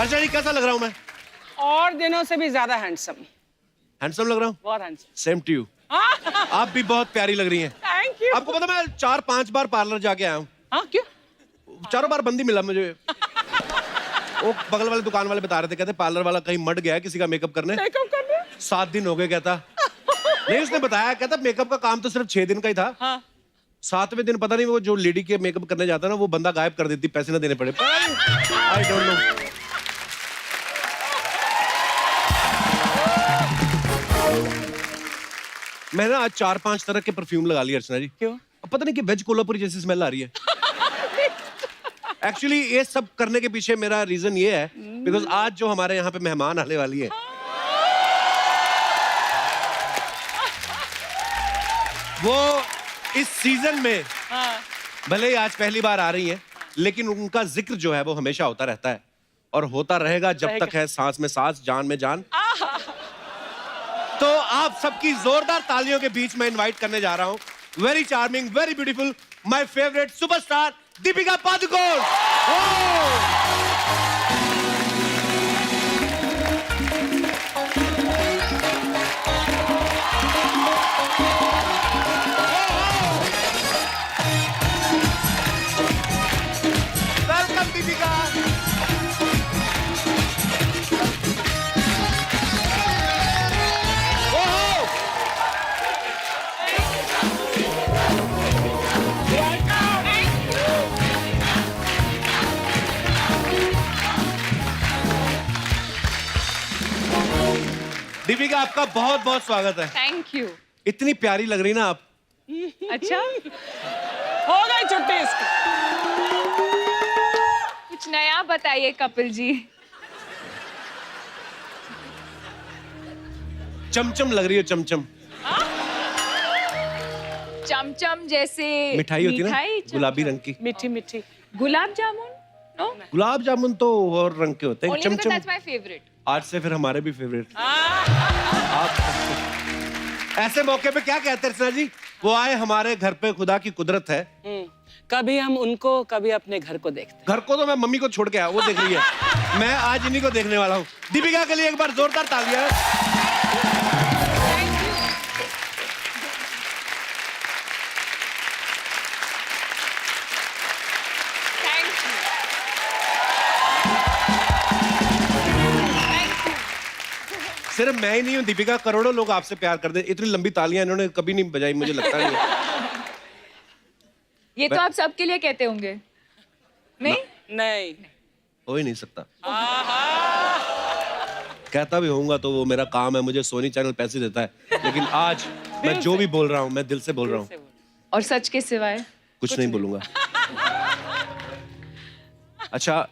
आशा जी कैसा लग रहा हूँ मैं? और दिनों से भी ज्यादा हैंडसम। हैंडसम लग रहा हूँ? बहुत हैंडसम। Same to you. आप भी बहुत प्यारी लग रही हैं। Thank you. आपको पता मैं 4-5 बार पार्लर जाके आया हूँ। हाँ क्यों? चारों बार बंदी मिला मुझे। वो बगल वाले दुकान वाले बता रहे थे, कहते पार्लर वाला कहीं मट गया है किसी का मेकअप करने। मेकअप करने 7 दिन हो गए कहता। नहीं उसने बताया, कहता मेकअप का काम तो सिर्फ 6 दिन का ही था। हाँ। 7वें दिन पता नहीं वो जो लेडी के मेकअप करने जाता ना वो बंदा गायब कर देती, पैसे ना देने पड़े। I don't know. मैंने आज 4-5 तरह के परफ्यूम लगा लिए अर्चना जी। क्यों? अब पता नहीं कि वेज कोल्हापुरी जैसी स्मेल आ रही है। एक्चुअली ये सब करने के पीछे मेरा रीजन ये है बिकॉज आज जो हमारे यहाँ पे मेहमान आने वाली है वो इस सीजन में भले ही आज पहली बार आ रही हैं लेकिन उनका जिक्र जो है वो हमेशा होता रहता है और होता रहेगा जब तक है सांस में सांस, जान में जान। तो आप सबकी जोरदार तालियों के बीच में इनवाइट करने जा रहा हूं very charming, very beautiful, my favourite superstar Deepika Padukone. Welcome Deepika. Deepika आपका बहुत बहुत स्वागत है। Thank you. इतनी प्यारी लग रही ना आप। अच्छा हो गई छुट्टी इसकी। कुछ नया बताइए कपिल जी। चमचम लग रही है, चमचम। चमचम जैसे मिठाई होती है ना, चमचम। गुलाबी रंग की। मीठी मीठी। गुलाब जामुन? नो, गुलाब जामुन तो और रंग के होते हैं। only because chamcham that's my favorite. आज से फिर हमारे भी फेवरेट। आप ऐसे मौके पे क्या कहते हैं अर्चना जी? वो आए हमारे घर पे, खुदा की कुदरत है। कभी हम उनको कभी अपने घर को देखते हैं। घर को तो मैं मम्मी को छोड़ के आया, वो देख रही है। मैं आज इन्हीं को देखने वाला हूँ। दीपिका के लिए एक बार जोरदार तालियां। Thank you. सिर्फ मैं ही नहीं हूँ दीपिका, करोड़ों लोग आपसे प्यार करते हैं। इतनी लंबी तालियां इन्होंने कभी नहीं बजाई, मुझे लगता नहीं है। ये तो आप सबके लिए कहते होंगे, नहीं? नहीं। हो ही नहीं सकता। कहता भी होऊंगा तो वो मेरा काम है, मुझे सोनी चैनल पैसे देता है। लेकिन आज मैं जो भी बोल रहा हूँ मैं दिल से बोल रहा हूँ। और सच के सिवाय कुछ नहीं बोलूंगा। अच्छा,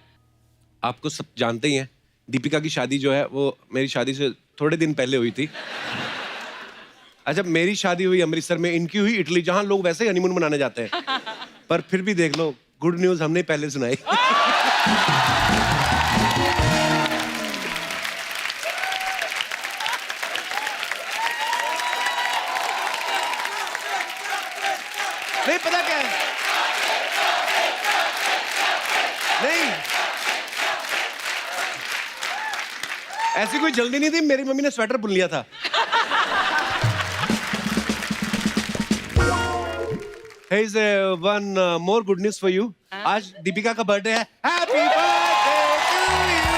आपको सब जानते ही हैं दीपिका की शादी जो है वो मेरी शादी से थोड़े दिन पहले हुई थी। अच्छा, मेरी शादी हुई अमृतसर में, इनकी हुई इटली, जहां लोग वैसे ही हनीमून मनाने जाते हैं। पर फिर भी देख लो, गुड न्यूज हमने पहले सुनाई। नहीं पता क्या है, नहीं ऐसी कोई जल्दी नहीं थी, मेरी मम्मी ने स्वेटर बुन लिया था। Here's one more good news for you. आज दीपिका का बर्थडे है। Happy birthday to you.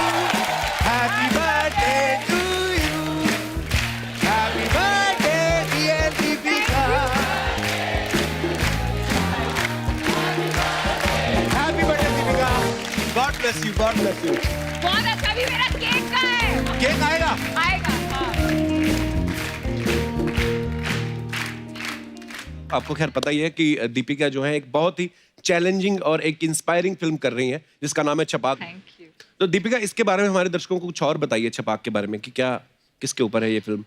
Happy birthday to you. Happy birthday dear Deepika. Happy birthday Deepika. God bless you. God bless you. बहुत अच्छा। भी मेरा केक का है। केक आएगा? आएगा। आपको खैर पता ही है कि दीपिका जो है एक बहुत ही चैलेंजिंग और एक इंस्पायरिंग फिल्म कर रही है जिसका नाम है छपाक। Thank you. तो दीपिका इसके बारे में हमारे दर्शकों को कुछ और बताइए छपाक के बारे में कि क्या किसके ऊपर है ये फिल्म?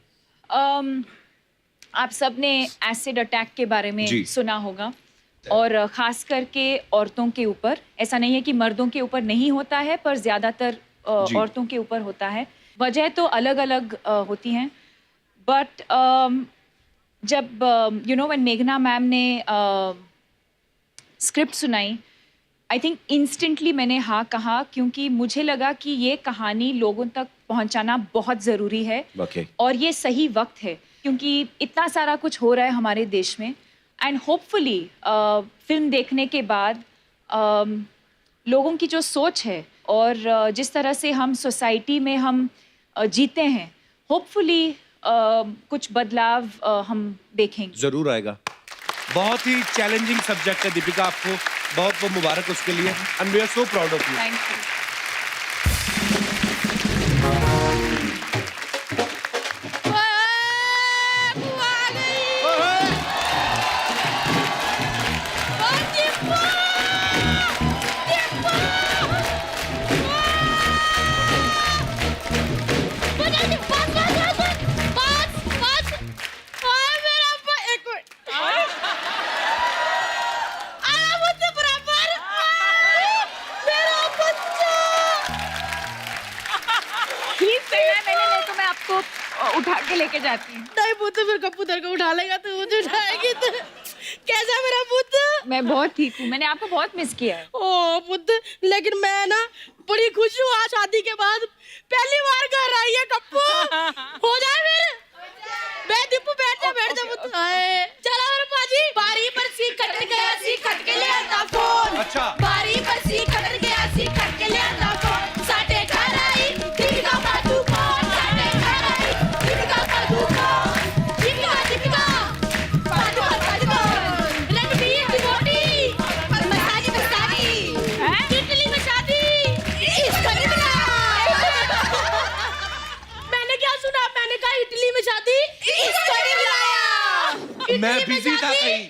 आप सबने एसिड अटैक के बारे में जी। सुना होगा और खास करके औरतों के ऊपर। ऐसा नहीं है कि मर्दों के ऊपर नहीं होता है, पर ज्यादातर औरतों के ऊपर होता है। वजह तो अलग अलग होती हैं, बट जब व्हेन मेघना मैम ने स्क्रिप्ट सुनाई, आई थिंक इंस्टेंटली मैंने हाँ कहा, क्योंकि मुझे लगा कि ये कहानी लोगों तक पहुंचाना बहुत ज़रूरी है। और ये सही वक्त है, क्योंकि इतना सारा कुछ हो रहा है हमारे देश में। एंड होपफुली फिल्म देखने के बाद लोगों की जो सोच है और जिस तरह से हम सोसाइटी में हम जीते हैं, होपफुली कुछ बदलाव हम देखेंगे। जरूर आएगा। बहुत ही चैलेंजिंग सब्जेक्ट है दीपिका, आपको बहुत बहुत मुबारक उसके लिए, and we are so proud of you. Thank you. उठा के लेके जाती हूँ। नहीं पुत्र, फिर कप्पू तेरे को उठा लेगा, तू मुझे उठाएगी तो कैसा मेरा पुत्र? मैं बहुत ठीक हूँ, मैंने आपको बहुत मिस किया है। ओ पुत्र, लेकिन मैं ना बड़ी खुश हूँ, आज शादी के बाद पहली बार घर आई है कप्पू। हो जाए फिर? बैठ दीपू, बैठ जा पुत्र। आए चला मेरे पाजी। बारी पर सी कट गया, सी कट के ले आता फोन। अच्छा। बारी पर सी कट गया, सी कट के ले आता फोन। साटे घर आई दीपिका पादुकोण, साटे घर आई दीपिका पादुकोण। दीपिका पादुकोण, रणबीर डिवोटी, मसानी इटली में शादी, इसको नहीं मिला। मैंने क्या सुना? मैंने कहा इटली में शादी, इसको नहीं बुलाया। मैं बिजी था कहीं।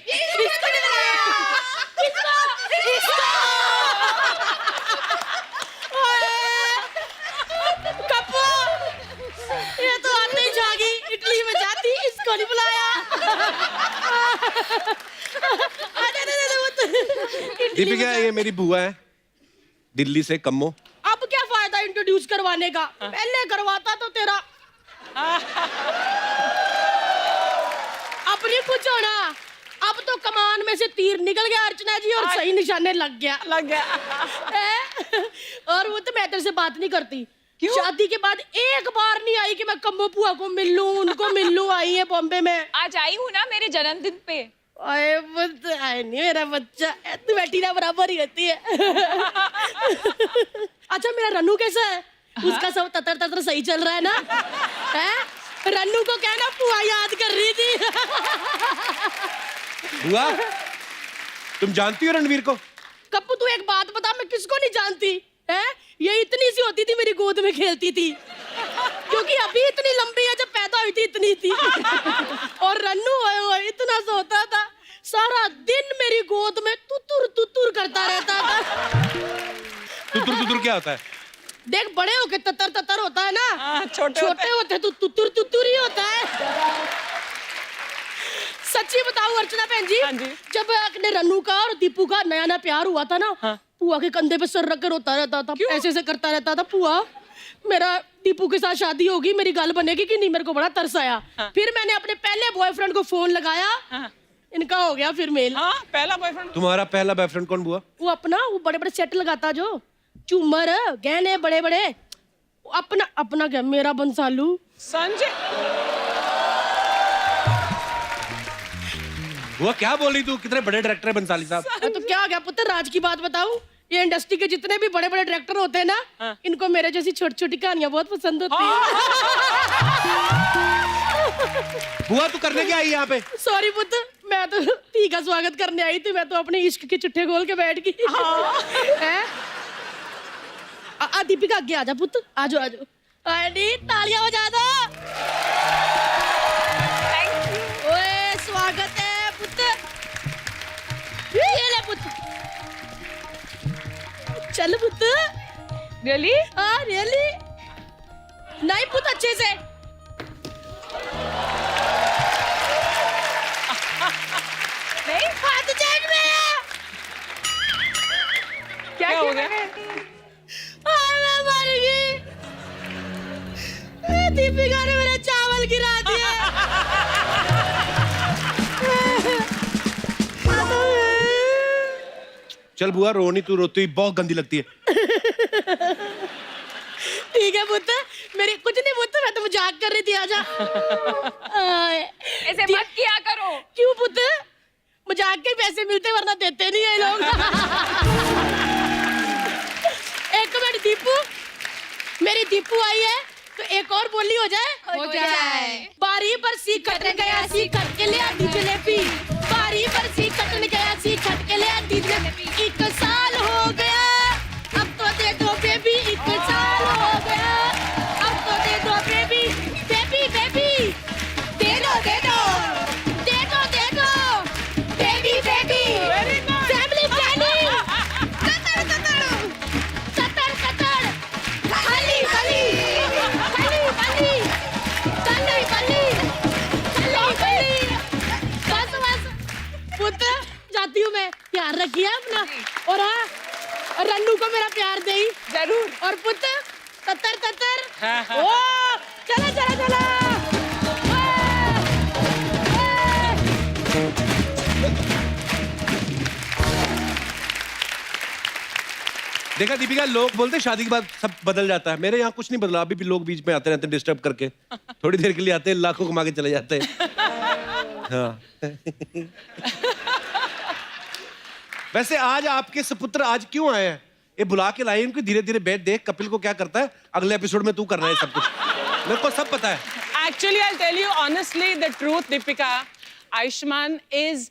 इसको नहीं बुलाया। कप्पू, ये तो आते ही जागी, इटली में जाती, इसको नहीं बुलाया। दीपिका, ये मेरी बुआ है, दिल्ली से, कम्मो। अब क्या फायदा इंट्रोड्यूस करवाने का? पहले करवाता तो तेरा अपनी कुछ होना। अब तो कमान में से तीर निकल गया अर्चना जी, और सही निशाने लग गया। और वो तो मैं तेरे से बात नहीं करती। क्यों? शादी के बाद एक बार नहीं आई कि मैं कम्मो बुआ को मिल लूं, उनको मिल लूं। आई है बॉम्बे में। आज आई हूँ ना मेरे जन्मदिन पे। आए नहीं मेरा बच्चा, तू बेटी ना बराबर ही रहती है। अच्छा, मेरा रन्नू कैसा है? उसका सब ततर सही चल रहा है ना? है? रन्नू को कहना बुआ याद कर रही थी। बुआ, तुम जानती हो रणवीर को? कप्पू, तू एक बात बता, मैं किसको नहीं जानती है? ये इतनी सी होती थी, मेरी गोद में खेलती थी, क्योंकि अभी इतनी लंबी है, जब पैदा हुई थी इतनी थी। और रन्नू इतना सा होता था, सारा दिन मेरी गोद में तुतुर करता रहता था। तुतुर क्या होता है? देख, बड़े होके ततर होता है ना, छोटे होते तो तुतुर ही होता है। सच्ची बताऊं अर्चना बहन जी, हाँ जी। जब अपने रन्नू का और दीपू का नया प्यार हुआ था ना, पुआ के कंधे पे सर रख कर रोता रहता था, ऐसे करता रहता था। पुआ, मेरा दीपू के साथ शादी होगी, मेरी गल बनेगी कि नहीं? मेरे को बड़ा तरस आया। फिर मैंने अपने पहले बॉयफ्रेंड को फोन लगाया, इनका हो गया फिर मेल। पहला बॉयफ्रेंड? तुम्हारा पहला बॉयफ्रेंड कौन बुआ? वो अपना, वो बड़े सेट लगाता, जो झूमर गहने बड़े, अपना क्या, मेरा बंसालू। संजय। बुआ क्या बोल रही तू? कितने बड़े डायरेक्टर है बंसाली साहब। तो क्या हो गया पुत्र, राज की बात बताऊं? ये इंडस्ट्री के जितने भी बड़े डायरेक्टर होते हैं ना, इनको मेरे जैसी छोटी कहानियां बहुत पसंद होती है। बुआ, तू करने क्या आई यहाँ पे? सॉरी पुत्र, मैं तो पी का स्वागत करने आई थी। मैं तो अपने इश्क के चुट्टे खोल के बैठ गई। दीपिका, आगे आजा पुत्र, आजो। तालियां बजा दो। ओए, स्वागत है पुत्र। ये ले पुत्र, चल पुत्र। रियली? हाँ रियली। नहीं पुत्र, अच्छे से। नहीं, हाथ जेब में। क्या हो गया? मैं मर गई। दीपिका ने मेरे चावल गिरा दिए। चल बुआ रो नहीं, तू रोती बहुत गंदी लगती है। ठीक है पुत्र, मेरी कुछ नहीं पुत्र, मैं तो मजाक कर रही थी। आजा। ऐसे मत किया करो। क्यों पुत्र? मजाक के पैसे मिलते वरना देते नहीं है लोग। एक मिनट दीपू, मेरी दीपू आई है तो एक और बोली हो जाए। हो जाए। बारी बरसी कटन गया सी खट के ले आंधी जलेबी, बारी बरसी कटन गया सी खट के ले आंधी जलेबी। 1 साल हो गया अब तो दे दो बेबी, 1 साल हो गया अब तो दे दो बेबी, बेबी बेबी दे दो दे दो दे दो दे दो baby baby. Family planning Qatar Qatar Qatar Qatar खाली खाली खाली खाली खाली खाली खाली खाली। बस बस पुत्र, जाती हूँ मैं, ध्यान रखिए अपना। और हाँ, और रन्नू को मेरा प्यार दे जरूर। और पुत्र ततर ततर। हाँ, हाँ। ओ चला चला चला। देखा दीपिका, लोग बोलते हैं शादी के बाद सब बदल जाता है। मेरे यहाँ कुछ नहीं बदला, अभी भी लोग बीच में आते रहते हैं डिस्टर्ब करके। थोड़ी देर के लिए आते हैं, लाखों कमा के चले जाते हैं। हाँ। वैसे आज आपके सुपुत्र आज क्यों आए हैं? ये बुला के लाए इनको, धीरे धीरे बैठ, देख कपिल को क्या करता है, अगले एपिसोड में तू करना है सब कुछ। मेरे को सब पता है। Actually, I'll tell you honestly the truth, Deepika. Ayushman is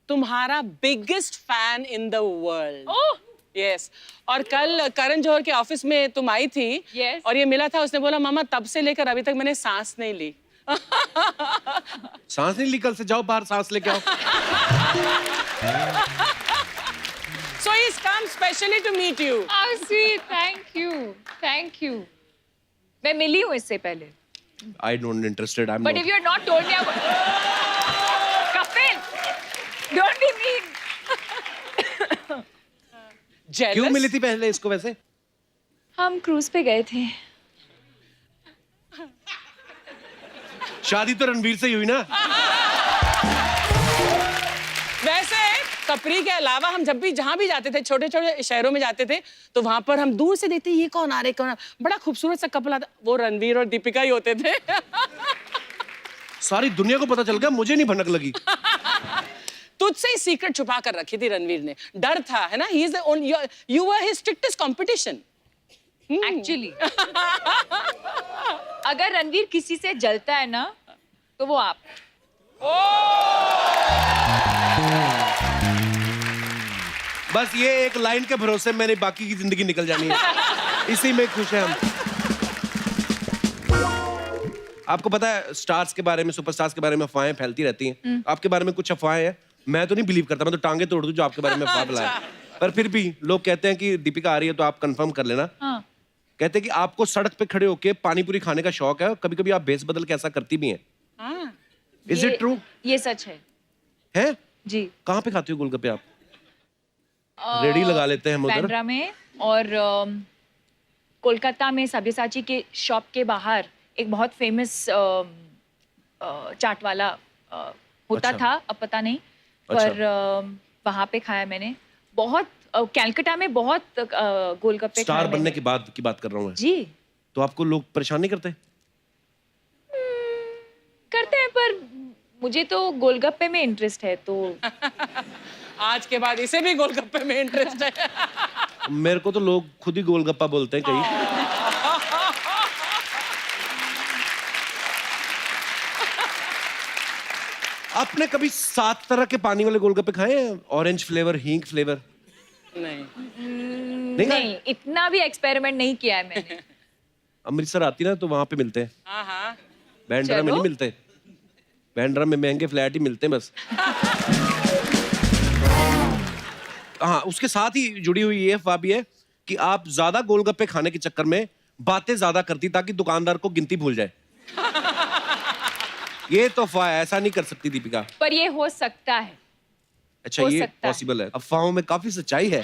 तुम्हारा biggest fan in the world. Oh, Yes. और कल करण जौहर के ऑफिस में तुम आई थी। Yes. और ये मिला था, उसने बोला मामा तब से लेकर अभी तक मैंने सांस नहीं ली। सांस नहीं ली कल से, जाओ बाहर सांस लेके आओ। So he's come specially to meet you. how sweet, thank you, thank you. मैं मिली हूँ इससे पहले। I don't interested. I'm But not. if you had not told me about... Kapil, don't be mean. Jealous? क्यों मिली थी पहले इसको वैसे? हम क्रूज पे गए थे। शादी तो रणवीर से ही हुई ना। वैसे कपरी के अलावा हम जब भी जहां भी जाते थे, छोटे छोटे शहरों में जाते थे, तो वहां पर हम दूर से देखते ये कौन आ रहे, कौन आ रहे? बड़ा खूबसूरत सा कपल आता, वो रणवीर और दीपिका ही होते थे। सारी दुनिया को पता चल गया, मुझे नहीं भनक लगी। तुझसे ही सीक्रेट छुपा कर रखी थी रणवीर ने, डर था, है ना? He is the only, you were his strictest competition. Actually अगर रणवीर किसी से जलता है ना, तो वो आप। बस ये एक लाइन के भरोसे मैंने बाकी की जिंदगी निकल जानी है, इसी में खुश है हम। आपको पता है स्टार्स के बारे में, सुपरस्टार्स के बारे में अफवाहें फैलती रहती हैं। आपके बारे में कुछ अफवाहें हैं, मैं तो नहीं बिलीव करता, मैं तो टांगे तोड़ दूं जो आपके बारे में अफवाह फैलाए। पर फिर भी लोग कहते हैं कि दीपिका आ रही है तो आप कंफर्म कर लेना। हाँ। कहते हैं कि आपको सड़क पे खड़े होके पानी पूरी खाने का शौक है, कभी कभी आप भेस बदल के ऐसा करती भी हैं। Is it true? ये सच है है? जी। कहाँ पे खाती हो गोलगप्पे आप? रेडी लगा लेते हैं हम उधर। बांद्रा में और कोलकाता में सब्यसाची के शॉप के बाहर एक बहुत फेमस चाट वाला होता अच्छा। था, अब पता नहीं। अच्छा। पर वहाँ पे खाया मैंने। बहुत कैलकाटा में बहुत गोलगप्पे स्टार खाए बनने मैंने। के बाद की बात कर रहा हूँ मैं। जी तो आपको लोग परेशान नहीं करते? करते हैं, पर मुझे तो गोलगप्पे में इंटरेस्ट है, तो आज के बाद इसे भी गोलगप्पे में इंटरेस्ट है। मेरे को तो लोग खुद ही गोलगप्पा बोलते हैं कहीं। आपने कभी 7 तरह के पानी वाले गोलगप्पे खाए हैं? ऑरेंज फ्लेवर, हींग फ्लेवर? नहीं। नहीं खाए? नहीं, इतना भी एक्सपेरिमेंट नहीं किया है मैंने। अमृतसर आती ना तो वहां पे मिलते हैं, हाँ हाँ। बैंड्रा में चलो। नहीं मिलते। बैंड्रा में महंगे फ्लैट ही मिलते हैं बस। हाँ, उसके साथ ही जुड़ी हुई ये अफवाह भी है कि आप ज्यादा गोलगप्पे खाने के चक्कर में बातें ज्यादा करती ताकि दुकानदार को गिनती भूल जाए। ये तो अफवाह है, ऐसा नहीं कर सकती दीपिका। पर ये हो सकता है। अच्छा, हो ये सकता है। पॉसिबल है। अफवाहों में काफी सच्चाई है।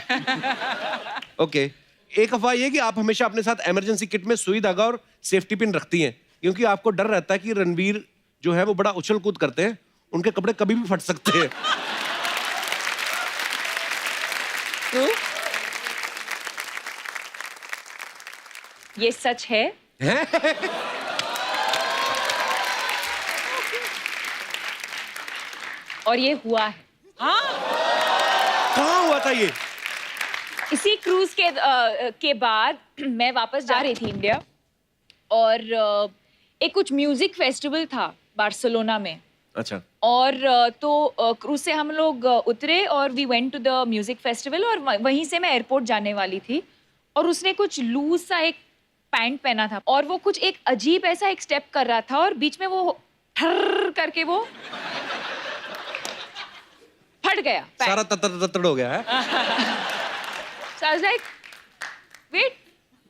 ओके, एक अफवाह ये कि आप हमेशा अपने साथ इमरजेंसी किट में सुई धागा और सेफ्टी पिन रखती हैं, क्योंकि आपको डर रहता है कि रणवीर जो है वो बड़ा उछल कूद करते हैं, उनके कपड़े कभी भी फट सकते हैं। True? ये सच है। और ये हुआ है। कहाँ हुआ था ये? इसी क्रूज के बाद मैं वापस जा रही थी इंडिया, और एक कुछ म्यूजिक फेस्टिवल था बार्सिलोना में। अच्छा। और तो क्रूज से हम लोग उतरे और we went to the music festival, और वहीं से मैं एयरपोर्ट जाने वाली थी, और उसने कुछ लूज सा एक पैंट पहना था, और वो कुछ एक अजीब ऐसा एक स्टेप कर रहा था, और बीच में वो ठर करके वो फट गया पैंट। सारा ततड़ हो गया है। So I was like, wait.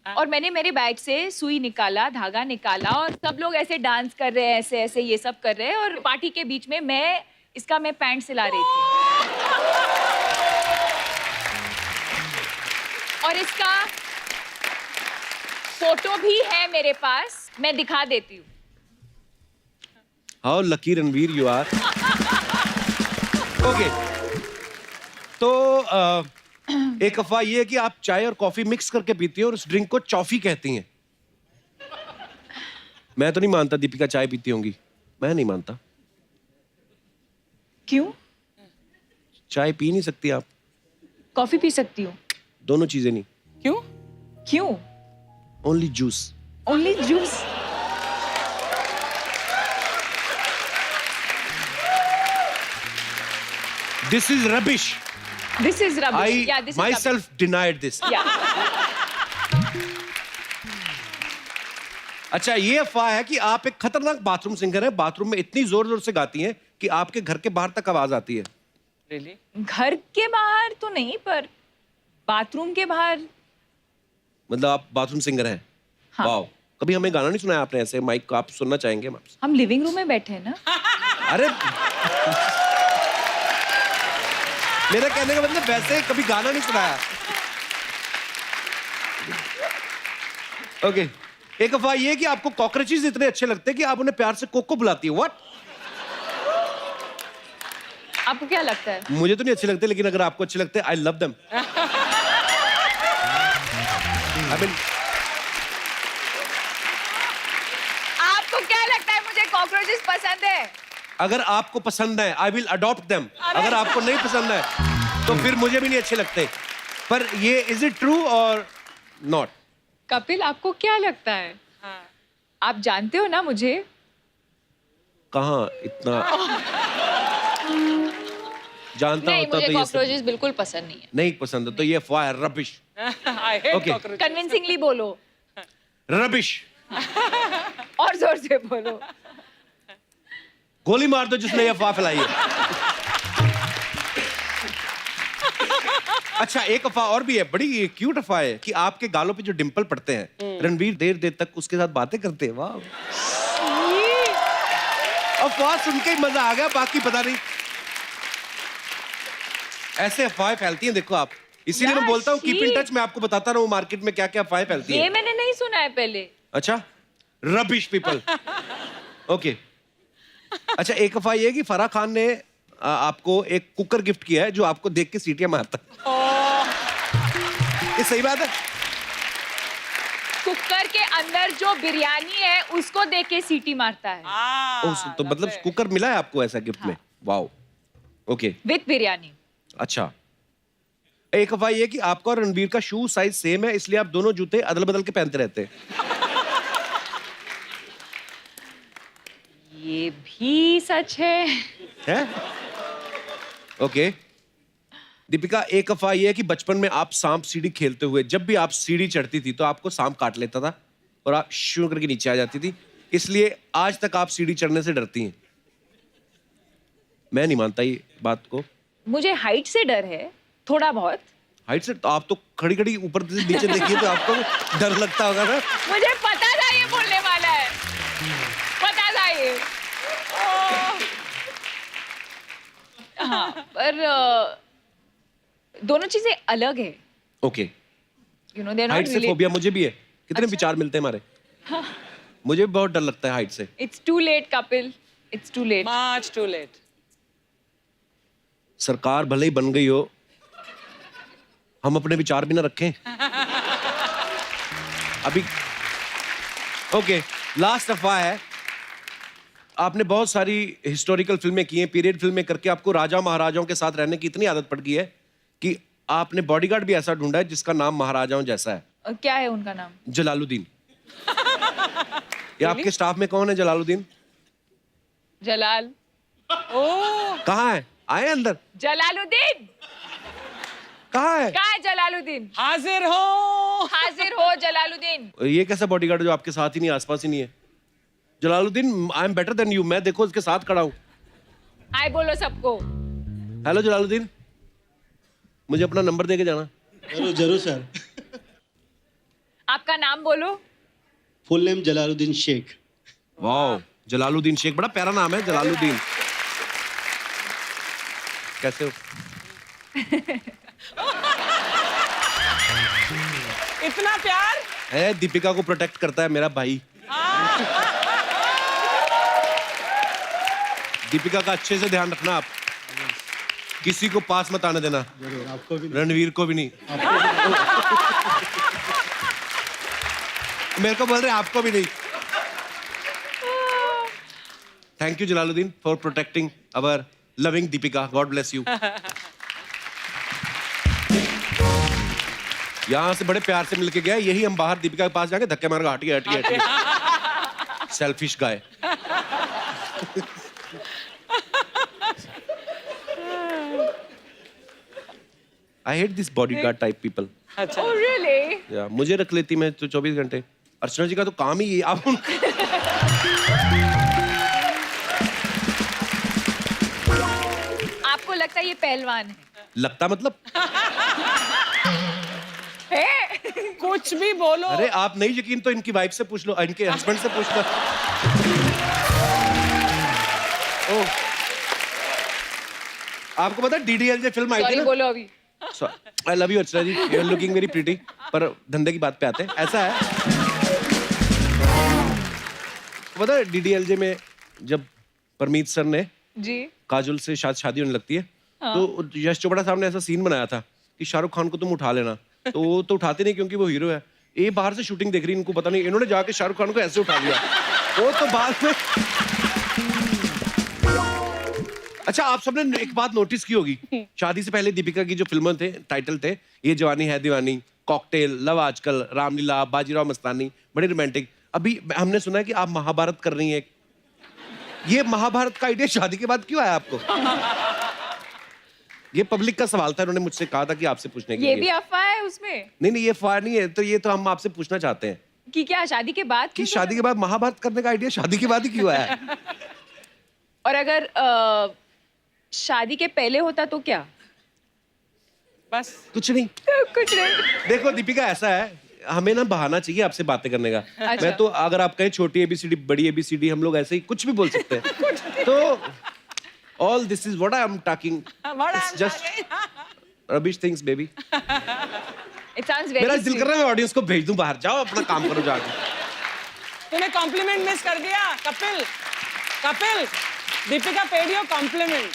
और मैंने मेरे बैग से सुई निकाला, धागा निकाला, और सब लोग ऐसे डांस कर रहे हैं, ऐसे ऐसे ये सब कर रहे हैं, और पार्टी के बीच में मैं पैंट सिला रही थी। और इसका फोटो भी है मेरे पास, मैं दिखा देती हूँ। How lucky Ranveer you are. Okay, तो एक अफवाह ये है कि आप चाय और कॉफी मिक्स करके पीती हैं और उस ड्रिंक को चॉफी कहती हैं। मैं तो नहीं मानता दीपिका चाय पीती होंगी, मैं नहीं मानता। क्यों? चाय पी नहीं सकती आप? कॉफी पी सकती हूँ। दोनों चीजें नहीं। क्यों? क्यों? Only juice. Only juice. This is rubbish. This is rubbish. I Yeah, this is myself denied this. rubbish. Yeah. अच्छा, ये अफवाह है कि आप एक खतरनाक बाथरूम सिंगर हैं। बाथरूम में इतनी जोर जोर से गाती हैं कि आपके घर के बाहर तक आवाज आती है। Really? घर के बाहर तो नहीं, पर बाथरूम के बाहर। मतलब आप बाथरूम सिंगर हैं? हाँ। वाओ, कभी हमें गाना नहीं सुनाया आपने ऐसे माइक को, आप सुनना चाहेंगे हम आपसे? हम लिविंग रूम में बैठे हैं ना। अरे मेरा कहने का मतलब वैसे कभी गाना नहीं सुनाया। ओके, एक अफवाह ये कि आपको कॉकरोचेस इतने अच्छे लगते हैं कि आप उन्हें प्यार से कोको बुलाती है। व्हाट? आपको क्या लगता है? मुझे तो नहीं अच्छे लगते, लेकिन अगर आपको अच्छे लगते हैं, I love them. I mean, आपको क्या लगता है मुझे कॉकरोचेस पसंद है? अगर आपको पसंद है, आई विल अडॉप्ट देम। अगर आपको नहीं पसंद है तो फिर मुझे भी नहीं अच्छे लगते। पर ये इज इट ट्रू और नॉट? कपिल, आपको क्या लगता है? हाँ। आप जानते हो ना मुझे। कहाँ इतना जानता नहीं, होता मुझे तो ये सब कॉकरोचेस बिल्कुल पसंद नहीं है। नहीं पसंद है, तो ये अफवाह है, rubbish. I hate Okay. cockroaches. Convincingly बोलो, रबिश। और जोर से बोलो। गोली मार दो जिसने ये अफवाह फैलाई है। अच्छा, एक अफवाह और भी है, बड़ी क्यूट अफवाह है कि आपके गालों पे जो डिंपल पड़ते हैं, रणवीर देर देर तक उसके साथ बातें करते हैं। वाह, अफवाह सुन के ही मजा आ गया, बाकी पता नहीं। ऐसे अफवाहें फैलती हैं, देखो आप। इसीलिए मैं बोलता हूँ कीप इन टच। मैं आपको बताता रहूं मार्केट में क्या क्या अफवाहें फैलती ये हैं। मैंने नहीं सुना है पहले। अच्छा, रबिश पीपल। ओके। अच्छा, एक अफवाह ये है कि फराह खान ने आपको एक कुकर गिफ्ट किया है जो आपको देख के सीटियां मारता है। ये सही बात है? कुकर के अंदर जो बिरयानी है उसको देख के सीटी मारता है। तो मतलब कुकर मिला है आपको ऐसा गिफ्ट में? Wow, okay. विद बिरयानी। अच्छा, एक अफवाह ये है कि आपका और रणवीर का शू साइज सेम है, इसलिए आप दोनों जूते अदल बदल के पहनते रहते हैं। ये भी सच है। है? ओके। दीपिका, एक अफवाह ये है कि बचपन में आप सांप सीढ़ी खेलते हुए जब भी आप सीढ़ी चढ़ती थी तो आपको सांप काट लेता था और आप शू करके नीचे आ जाती थी, इसलिए आज तक आप सीढ़ी चढ़ने से डरती हैं। मैं नहीं मानता ये बात को। मुझे हाइट से डर है, थोड़ा बहुत। हाइट से? तो आप तो खड़ी खड़ी ऊपर से नीचे देखिए तो आपको डर लगता होगा ना। मुझे पता था ये बोलने वाला है, पता था ये। हाँ, पर दोनों चीजें अलग है। Okay. You know, they are height not से रिलेटेड। फोबिया मुझे भी है। कितने विचार मिलते हैं हमारे। मुझे भी बहुत डर लगता है हाइट से। It's too late Kapil, it's too late. Much too late. सरकार भले ही बन गई हो, हम अपने विचार भी ना रखें। अभी ओके, लास्ट अफवाह है, आपने बहुत सारी हिस्टोरिकल फिल्में की हैं, पीरियड फिल्में करके आपको राजा महाराजाओं के साथ रहने की इतनी आदत पड़ गई है कि आपने बॉडीगार्ड भी ऐसा ढूंढा है जिसका नाम महाराजाओं जैसा है। क्या है उनका नाम? जलालुद्दीन। ये आपके स्टाफ में कौन है जलालुद्दीन? जलाल। ओ कहाँ है? आए अंदर। जलालुद्दीन कहाँ है? कहाँ है जलालुद्दीन? हाजिर हो। हाजिर हो जलालुद्दीन। ये कैसा बॉडीगार्ड जो आपके साथ ही नहीं, आसपास ही नहीं है? Jalaluddin, I am better than you, मैं देखो उसके साथ खड़ा हूँ। हाय बोलो सबको। हेलो जलालुद्दीन, मुझे अपना नंबर दे के जाना। जरूर जरूर सर। आपका नाम बोलो। Full name Jalaluddin Shaikh. वाह, जलालुद्दीन शेख, बड़ा प्यारा नाम है जलालुद्दीन। कैसे हो? इतना प्यार। है, दीपिका को प्रोटेक्ट करता है मेरा भाई। दीपिका का अच्छे से ध्यान रखना आप, किसी को पास मत आने देना। जरूर, आपको भी। रणवीर को भी नहीं। मेरे को बोल रहे आपको भी नहीं। Thank you Jalaluddin for protecting our loving Deepika, God bless you. यहां से बड़े प्यार से मिलके गया, यही हम बाहर दीपिका के पास जाके धक्के मार हटिए हटिए हटिए। Selfish guy. I hate this bodyguard type people. अच्छा Oh really? या मुझे रख लेती मैं तो 24 घंटे। अर्चना जी का तो काम ही ये। आप आपको लगता है ये पहलवान है? लगता मतलब? है? कुछ भी बोलो। अरे आप नहीं यकीन तो इनकी वाइफ से पूछ लो, इनके हस्बैंड से पूछ लो। ओह, आपको पता है DDLJ फिल्म आई थी सॉरी ना? बोलो अभी। I love you Archana ji, you are looking very pretty. पर धंधे की बात पे आते हैं। ऐसा है, पता है DDLJ में जब परमीत सर ने जी। काजोल से शादी होने लगती है, तो यश चोपड़ा साहब ने ऐसा सीन बनाया था कि शाहरुख खान को तुम उठा लेना, तो वो तो उठाते नहीं क्योंकि वो हीरो है। ये बाहर से शूटिंग देख रही, इनको पता नहीं, इन्होंने जाके शाहरुख खान को ऐसे उठा लिया। वो तो बाद में। अच्छा, आप सबने एक बात नोटिस की होगी, शादी से पहले दीपिका की जो फिल्में थे, टाइटल थे, ये जवानी है दीवानी, कॉकटेल, लव आजकल, रामलीला, बाजीराव मस्तानी, बड़ी रोमांटिक। अभी हमने सुना है कि आप महाभारत कर रही हैं। ये महाभारत का आइडिया शादी के बाद क्यों आया आपको? ये पब्लिक का सवाल था, उन्होंने मुझसे कहा था कि आपसे पूछने के लिए। ये भी अफवाह है उसमें? नहीं, ये अफवाह नहीं है, तो ये तो हम आपसे पूछना चाहते हैं कि क्या शादी के बाद कि शादी के बाद महाभारत करने का आइडिया शादी के बाद ही क्यों आया? और अगर शादी के पहले होता तो क्या? बस कुछ नहीं। कुछ नहीं। देखो दीपिका, ऐसा है, हमें ना बहाना चाहिए आपसे बातें करने का। अच्छा। मैं तो, अगर आप कहें छोटी ABCD, बड़ी ABCD, हम लोग ऐसे ही कुछ भी बोल सकते हैं। तो all this is what I am talking, just rubbish things baby. It sounds very मेरा दिल sweet. कर रहा है मैं ऑडियंस को भेज दूं बाहर, जाओ अपना काम करो जाके। तूने कॉम्प्लीमेंट मिस कर दिया। Kapil, Kapil, Deepika paid your compliment.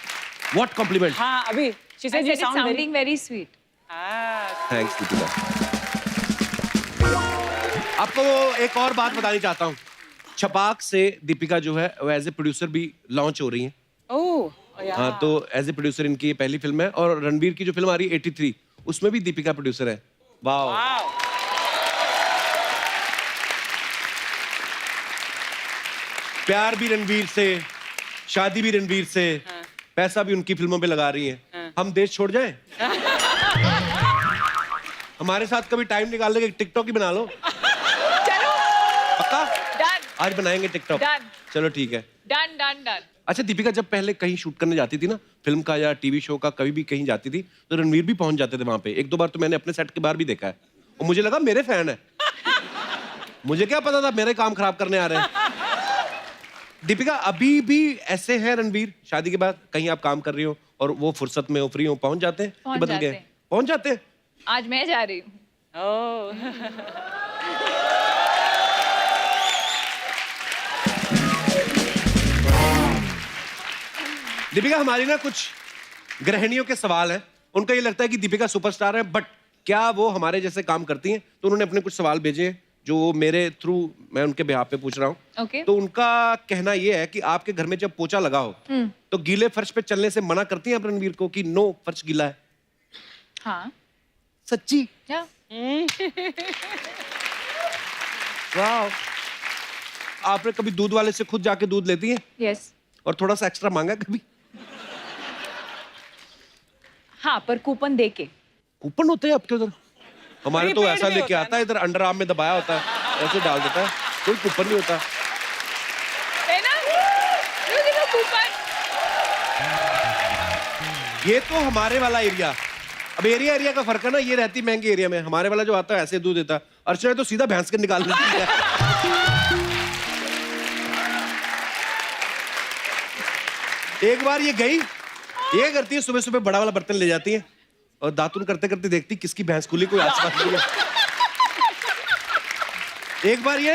What compliment? हाँ, अभी she I said you said it's sound very sounding very sweet. Thanks Deepika. आपको एक और बात बतानी चाहता हूँ, छपाक से दीपिका जो है वो एज ए प्रोड्यूसर भी लॉन्च हो रही है। ओह यार। हाँ, तो एज ए प्रोड्यूसर इनकी ये पहली फिल्म है, और रणवीर की जो फिल्म आ रही है 83, उसमें भी दीपिका प्रोड्यूसर है। वाह। वाओ। प्यार भी रणवीर से, शादी भी रणवीर से, पैसा भी उनकी फिल्मों पे लगा रही हैं। हम देश छोड़ जाएं? हमारे साथ कभी टाइम निकाल के टिकटॉक ही बना लो। चलो। पक्का? Done. आज बनाएंगे टिकटॉक। Done. चलो ठीक है। Done, done, done. अच्छा, दीपिका जब पहले कहीं शूट करने जाती थी ना, फिल्म का या टीवी शो का, कभी भी कहीं जाती थी, तो रणवीर भी पहुंच जाते थे वहां पे। एक दो बार तो मैंने अपने सेट के बाहर भी देखा है, और मुझे लगा मेरे फैन है। मुझे क्या पता था मेरे काम खराब करने आ रहे हैं। दीपिका, अभी भी ऐसे हैं रणवीर, शादी के बाद कहीं आप काम कर रही हो और वो फुर्सत में हो, फ्री हो, पहुंच जाते हैं? पहुंच बदल जाते गए? हैं। पहुंच जाते हैं। आज मैं जा रही हूँ। ओह। दीपिका, हमारी ना कुछ गृहिणियों के सवाल हैं, उनका ये लगता है कि दीपिका सुपरस्टार है, बट क्या वो हमारे जैसे काम करती हैं? तो उन्होंने अपने कुछ सवाल भेजे हैं, जो मेरे थ्रू मैं उनके बिहाफ पे पूछ रहा हूँ। ओके। तो उनका कहना ये है कि आपके घर में जब पोछा लगा हो तो गीले फर्श पे चलने से मना करती हैं आप रणवीर को कि नो फर्श गीला है? हाँ। सच्ची? या वाह। आपने कभी दूध वाले से खुद जाके दूध लेती हैं यस। और थोड़ा सा एक्स्ट्रा मांगा कभी? हाँ, पर कूपन दे के। कूपन होते हैं आपके उधर? हमारे तो Prepaid ऐसा भी लेके होता है आता है, इधर अंडर आर्म में दबाया होता है, ऐसे डाल देता है, कोई कूपन नहीं होता। है ना? कूपन। ये तो हमारे वाला एरिया। अब एरिया एरिया का फर्क है ना, ये रहती महंगे एरिया में, हमारे वाला जो आता है ऐसे दूध देता है। अर्चना तो सीधा भैंस के निकाल देती है। एक बार ये गई, ये करती है सुबह सुबह बड़ा वाला बर्तन ले जाती है और दातुन करते करते देखती किसकी भैंस खुली, कोई आसपास नहीं है। एक बार ये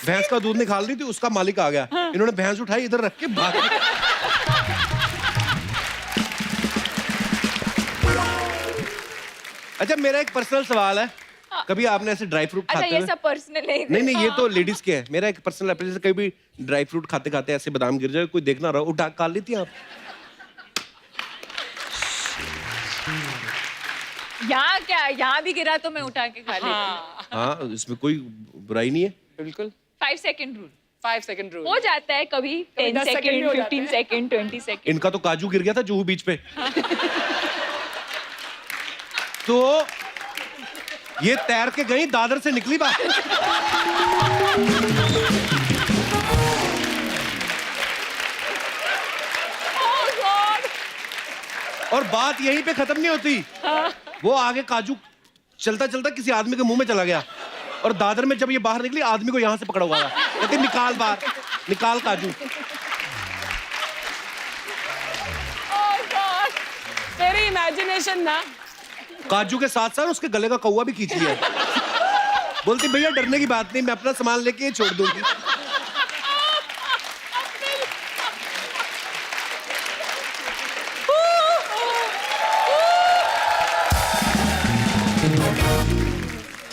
भैंस का दूध निकाल रही थी, उसका मालिक आ गया, इन्होंने भैंस उठाई इधर रख के भाग गई। अच्छा मेरा एक पर्सनल सवाल है, कभी आपने ऐसे ड्राई फ्रूट अच्छा खाते ये हुए? सब पर्सनल है। नहीं ये तो लेडीज के है, मेरा एक पर्सनल एप्लीकेशन, कभी भी ड्राई फ्रूट खाते खाते ऐसे बादाम गिर जाए, कोई देखना रहा, उठा काट लेती हैं आप? यहाँ क्या, यहाँ भी गिरा तो मैं उठा के खा लेती हूँ। हाँ इसमें कोई बुराई नहीं है। बिल्कुल। 5 सेकंड रूल 5 सेकंड रूल हो जाता है कभी, 10 10 सेकंड भी सेकंड, हो जाते 15 सेकंड, 20 सेकंड। इनका तो काजू गिर गया था जुहू बीच पे। तो ये तैर के गई, दादर से निकली बात। और बात यहीं पे खत्म नहीं होती, वो आगे काजू चलता चलता किसी आदमी के मुंह में चला गया और दादर में जब ये बाहर निकली, आदमी को यहां से पकड़ा हुआ था, कहते निकाल बाहर, निकाल काजू। तेरी इमेजिनेशन ना। काजू के साथ साथ उसके गले का कौवा भी खींच लिया। बोलती भैया डरने की बात नहीं, मैं अपना सामान लेके ये छोड़ दूंगी।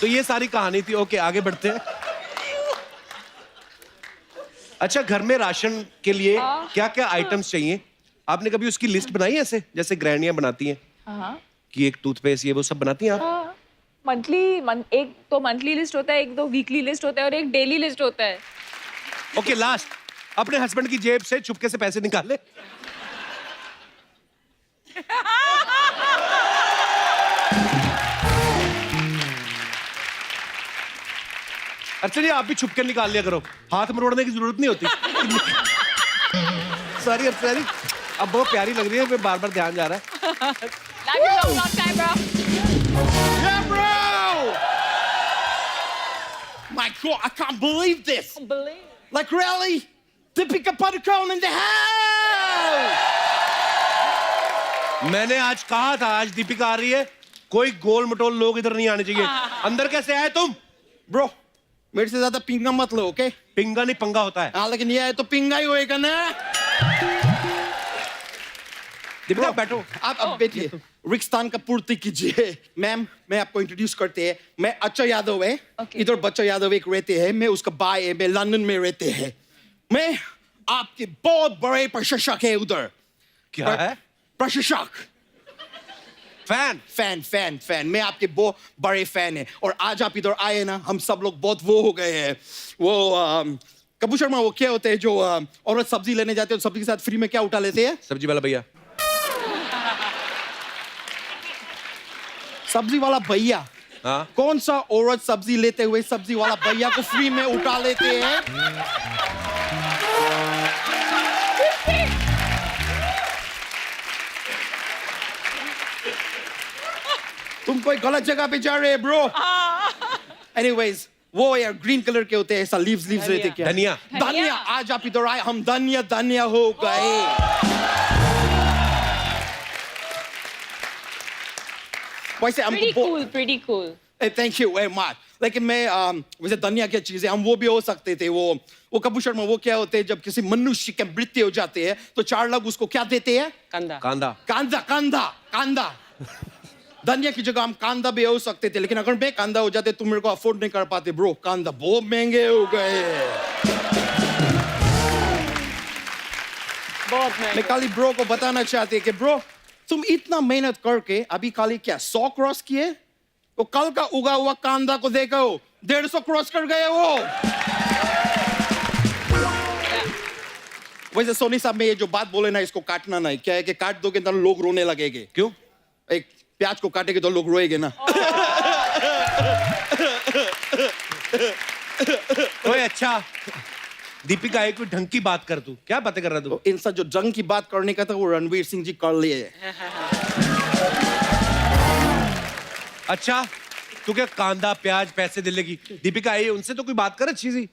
तो ये सारी कहानी थी। ओके आगे बढ़ते हैं। अच्छा घर में राशन के लिए क्या क्या आइटम्स चाहिए, आपने कभी उसकी लिस्ट बनाई है ऐसे जैसे गृहिणियां बनाती हैं हाँ। कि एक टूथपेस्ट ये वो सब बनाती हैं आप? मंथली एक तो मंथली लिस्ट होता है, एक तो वीकली लिस्ट होता है और एक डेली लिस्ट होता है। ओके लास्ट, अपने हस्बैंड की जेब से चुपके से पैसे निकाले। अच्छा जी आप भी छुपके निकाल लिया करो, हाथ मरोड़ने की जरूरत नहीं होती। सॉरी अर्चना जी, अब बहुत प्यारी लग रही है, मैं बार बार ध्यान जा रहा है। Love you long, long time, bro. Yeah, bro! My God, I can't believe this. Like really? Deepika Padukone in the house! मैंने आज कहा था आज दीपिका आ रही है, कोई गोल मटोल लोग इधर नहीं आने चाहिए। अंदर कैसे आए तुम? Bro, मेरे से ज्यादा पिंगा मत लो, ओके? पिंगा नहीं पंगा होता है। हाँ, लेकिन ये है तो पिंगा ही होएगा ना? दीपिका Bro, बैठो। आप बैठिए। रिक्स्तान का पूर्ति कीजिए। मैम, मैं आपको इंट्रोड्यूस करते हैं। मैं अच्छा यादव है। Okay. इधर बच्चा यादव एक रहते हैं। मैं उसका भाई है। मैं लंदन में रहते हैं। मैं आपके बहुत बड़े प्रशंसक है उधर। क्या है? प्रशंसक। फैन। फैन मैं आपके बहुत बड़े फैन है। और आज आप इधर आए ना, हम सब लोग बहुत वो हो गए हैं। वो कपूर शर्मा वो क्या होते हैं जो औरत सब्जी लेने जाते हैं, सब्जी के साथ फ्री में क्या उठा लेते हैं? सब्जी वाला भैया। सब्जी वाला भैया। हाँ। कौन सा औरत सब्जी लेते हुए सब्जी वाला भैया को फ्री में उठा लेते हैं? तुम कोई गलत जगह पे जा रहे हैं ब्रो। एनीवेज वो यार ग्रीन कलर के होते हैं, ऐसा लीव्स रहते क्या? धनिया। धनिया। आज आप इधर आए, हम धनिया हो गए। वैसे हमको Pretty cool. Thank you very much. लेकिन मैं वैसे धनिया क्या चीज है, हम वो भी हो सकते थे। वो कपूर शर्मा वो क्या होते हैं, जब किसी मनुष्य के मृत्यु हो जाते हैं तो 4 लोग उसको क्या देते हैं? कंधा। कांदा। कांदा। धनिया की जगह हम कांदा भी हो सकते थे, लेकिन अगर मैं कांदा हो जाते तुम मेरे को अफोर्ड नहीं कर पाते ब्रो। कांदा बहुत महंगे हो गए। बहुत महंगा। मैं खाली ब्रो को बताना चाहती कि ब्रो तुम इतना मेहनत करके अभी खाली क्या 100 क्रॉस किए, तो कल का उगा हुआ कांदा को देखो 150 क्रॉस कर गए वो। वैसे सोनी साहब में ये जो बात बोले ना इसको काटना नहीं, क्या है कि काट दोगे तो लोग रोने लगेंगे। क्यों? एक प्याज को काटेंगे तो लोग रोएंगे ना। ओए अच्छा, दीपिका एक कोई ढंग की बात कर, तू क्या बातें कर रहा तू? तो इनसा जो जंग की बात करने का था वो रणवीर सिंह जी कर लिए। अच्छा, तू क्या कांदा प्याज पैसे दे लेगी? दीपिका आई है, उनसे तो कोई बात कर अच्छी सी।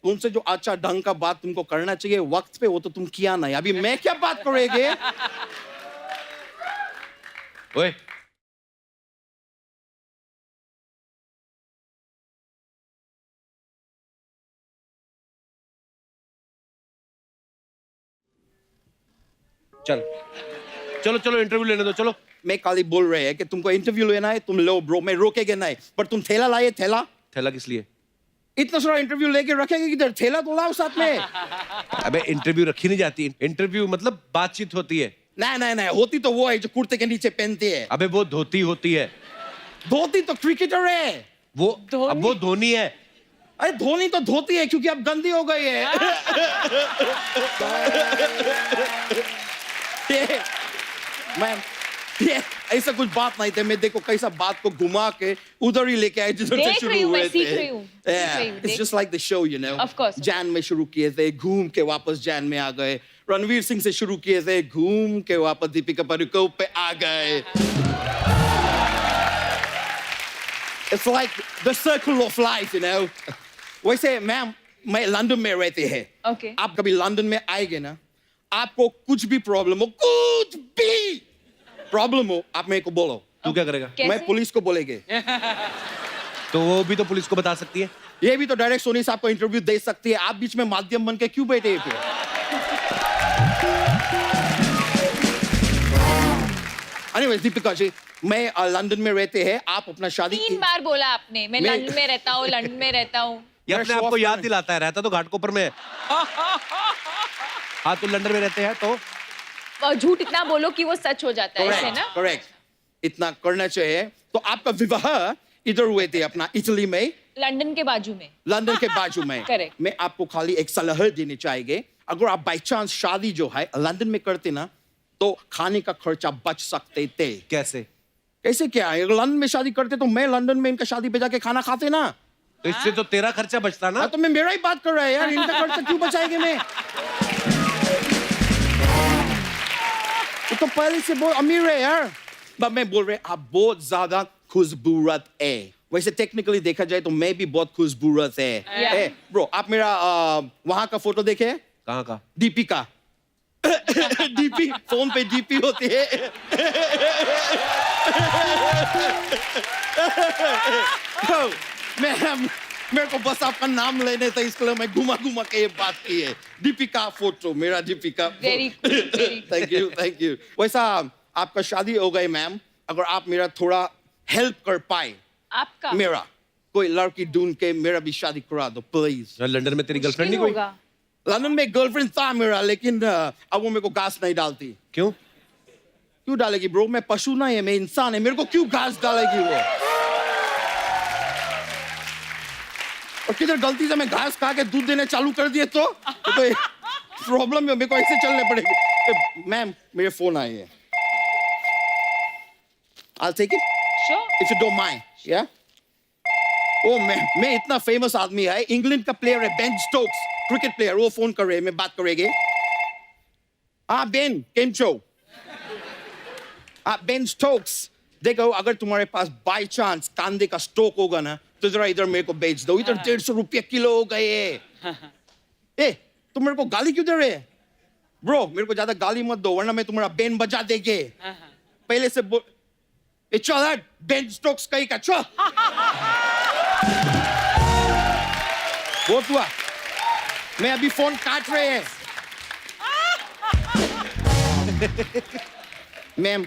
उनसे जो अच्छा ढंग का बात तुमको करना चाहिए वक्त पे, वो तो तुम किया नहीं। अभी मैं क्या बात करेंगे? ओए चल, चलो चलो इंटरव्यू लेने दो, चलो। मैं खाली बोल रहे हैं कि तुमको इंटरव्यू लेना है, तुम लो ब्रो, मैं रोकेगे नहीं। पर तुम थैला लाए, थैला थैला किस लिए? इतना सारा इंटरव्यू लेके रखेंगे किधर? थैला तो लाओ साथ में। अबे इंटरव्यू रखी नहीं जाती, इंटरव्यू मतलब बातचीत होती है। नहीं नहीं नहीं, होती तो वो है जो कुर्ते के नीचे पहनती है। अबे वो धोती होती है। धोती तो क्रिकेटर है वो अब वो धोनी है। अरे धोनी तो धोती है क्योंकि अब गंदी हो गई है। मैम ये ऐसा कुछ बात नहीं थे। मैं देखो कैसा बात को घुमा के उधर ही लेके आए जिधर से देख शुरू रही हूँ, हुए मैं थे। सीख रही हूँ, सीख रही हूँ, इट्स देख- just like the show, you know. Of course. Jain में शुरू किए थे, घूम के वापस जैन में आ गए। रणवीर सिंह से शुरू किए थे, घूम के वापस दीपिका पादुकोण पे आ गए। It's like the circle of life, you know. वैसे मैम मैं लंदन में रहते हैं। Okay. आप कभी लंदन में आएंगे ना, आपको कुछ भी प्रॉब्लम हो, कुछ भी प्रॉब्लम हो, आप मेरे को बोलो। तू क्या करेगा? कैसे? मैं पुलिस को बोलेंगे। तो वो भी तो पुलिस को बता सकती है। ये भी तो डायरेक्ट सोनी साहब को इंटरव्यू दे सकती है। आप बीच में माध्यम बन के क्यों बैठे थे? Anyways, दीपिका जी, मैं लंदन में रहते हैं, आप अपना शादी 3 बार बोला आपने, मैं मैं- लंदन में रहता हूँ, लंदन में रहता हूँ। ये अपने show आप को off याद करने- दिलाता है, रहता तो घाटकोपर में है। हाँ तो लंदन में रहते हैं तो और झूठ इतना बोलो कि वो सच हो जाता है, ऐसे ना? करेक्ट, इतना करना चाहिए। तो आपका विवाह इधर हुए थे अपना इटली में, लंदन के बाजू में। लंदन के बाजू में। Correct. मैं आपको खाली एक सलाह देनी चाहिए। अगर आप बाई चांस शादी जो है लंदन में करते ना, तो खाने का खर्चा बच सकते थे। कैसे? कैसे क्या है? अगर लंदन में शादी करते तो मैं लंदन में इनका शादी पे जाके खाना खाते ना। तो इससे तो तेरा खर्चा बचता ना। हाँ, तो मैं मेरा ही बात कर रहा है यार, इनका खर्चा क्यों बचाएंगे मैं? वो तो पहले से बहुत अमीर है यार। बट मैं बोल रहे आप बहुत ज्यादा खुशबूरत है। वैसे टेक्निकली देखा जाए तो मैं भी बहुत खुशबूरत है। Yeah. ब्रो आप मेरा वहां का फोटो देखे? कहाँ का? दीपिका। डीपी फोन पे डीपी होती है। मैम मेरे को बस आपका नाम लेने था, इसके लिए मैं घुमा घुमा के ये बात की है। दीपिका फोटो, मेरा Deepika. Very cool, very cool. Thank you thank you. वैसा आपका शादी हो गई मैम, अगर आप मेरा थोड़ा हेल्प कर पाए, आपका मेरा कोई लड़की ढूंढ के मेरा भी शादी करा दो प्लीज। लंदन में तेरी गर्लफ्रेंड नहीं कोई? होगा। लंदन में गर्लफ्रेंड था मेरा, लेकिन अब वो मेरे को घास नहीं डालती। क्यों? क्यों डालेगी ब्रो? मैं पशु नहीं है, मैं इंसान है, मेरे को क्यों घास डालेगी वो? और किधर गलती से मैं घास खा के दूध देने चालू कर दिए तो प्रॉब्लम है, मेरे को ऐसे चलने पड़ेगी। मैम मेरे फोन आए हैं, I'll take it Sure. if you don't mind, yeah? ओ मैं इतना फेमस आदमी है, इंग्लैंड का प्लेयर है बेन स्टोक्स, क्रिकेट प्लेयर, वो फोन कर रहे हैं, मैं बात करेंगे। हाँ बेन, केम छो? हाँ बेन स्टोक्स, देखो अगर तुम्हारे पास बाय चांस कांदे का स्टॉक होगा ना, तो जरा इधर मेरे को बेच दो। इधर 150 रुपया किलो हो गए। ए तुम मेरे को गाली क्यों दे रहे हैं? ब्रो मेरे को ज्यादा गाली मत दो, वरना मैं तुम्हारा बेन बजा देंगे। पहले से बोल, ए चल हट, बेन स्टोक्स कहीं का चल। बहुत हुआ, मैं अभी फोन काट रहे हैं। मैम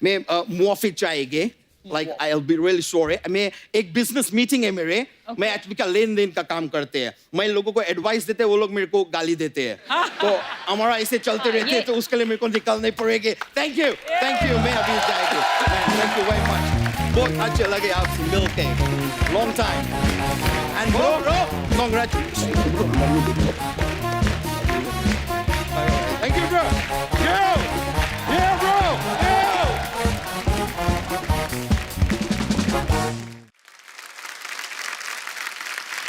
मैं मुआफी चाहिए, Like I'll be really sorry. मैं एक business meeting है मेरे, मैं एचपी का लेन-देन का काम करते हैं. मैं लोगों को एडवाइस देते हैं, वो लोग मेरे को गाली देते हैं. तो हमारा ऐसे चलते रहते हैं, तो उसके लिए मेरे को निकलने पड़ेंगे. Thank you. मैं अभी जाएगी. Thank you very much. बहुत अच्छे लगे आपसे मिलके. Long time. And bro, congratulations. Thank you, bro. Yeah, bro.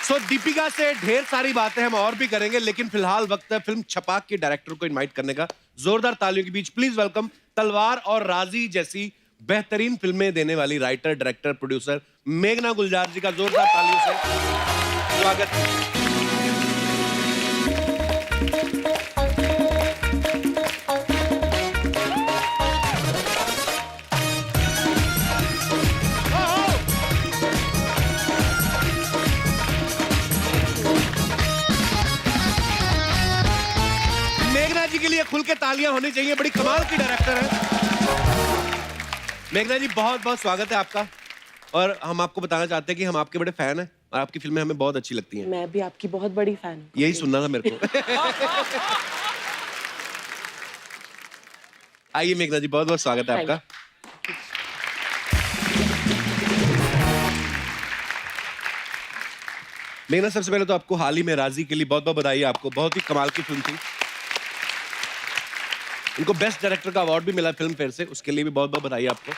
सो दीपिका से ढेर सारी बातें हम और भी करेंगे, लेकिन फिलहाल वक्त है फिल्म छपाक के डायरेक्टर को इनवाइट करने का. जोरदार तालियों के बीच प्लीज वेलकम तलवार और राजी जैसी बेहतरीन फिल्में देने वाली राइटर, डायरेक्टर, प्रोड्यूसर मेघना गुलजार जी का जोरदार तालियों से स्वागत. मेघना जी के लिए खुल के तालियां होनी चाहिए, बड़ी कमाल की डायरेक्टर है. मेघना जी बहुत बहुत स्वागत है आपका. और हम आपको बताना चाहते हैं कि हम आपके बड़े फैन हैं और आपकी फिल्में हमें बहुत अच्छी लगती हैं. मैं भी आपकी बहुत बड़ी फैन हूँ. यही सुनना था मेरे को. आइए मेघना जी, बहुत बहुत स्वागत है आपका. मेघना, सबसे पहले तो आपको हाल ही में राजी के लिए बहुत बहुत बधाई. आपको बहुत ही कमाल की फिल्म थी. इनको बेस्ट डायरेक्टर का अवार्ड भी मिला फिल्म फेयर से, उसके लिए भी बहुत बहुत बधाई आपको.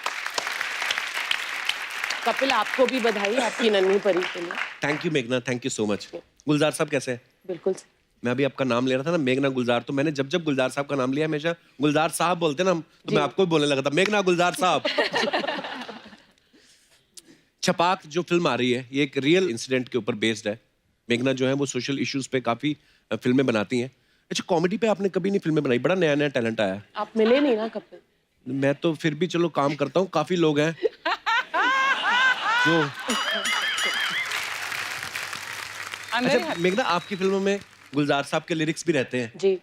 कपिल, आपको भी बधाई आपकी नन्ही परी के लिए. थैंक यू मेघना, थैंक यू सो मच. गुलजार साहब कैसे हैं? बिल्कुल. मैं अभी आपका नाम ले रहा था ना, मेघना गुलजार, तो मैंने जब जब गुलजार साहब का नाम लिया, हमेशा गुलजार साहब बोलते ना हम, तो मैं आपको भी बोलने लगा था मेघना गुलजार साहब. छपाक जो फिल्म आ रही है, ये एक रियल इंसिडेंट के ऊपर बेस्ड है. मेघना जो है वो सोशल इश्यूज पे काफी फिल्में बनाती हैं. अच्छा, कॉमेडी पे आपने कभी नहीं फिल्में बनाई? बड़ा नया नया टैलेंट आया है. आप मिले नहीं ना कपिल. मैं तो फिर भी चलो काम करता हूँ, काफी लोग हैं जो. अच्छा मेघना, आपकी फिल्मों में गुलजार साहब के लिरिक्स भी रहते हैं जी.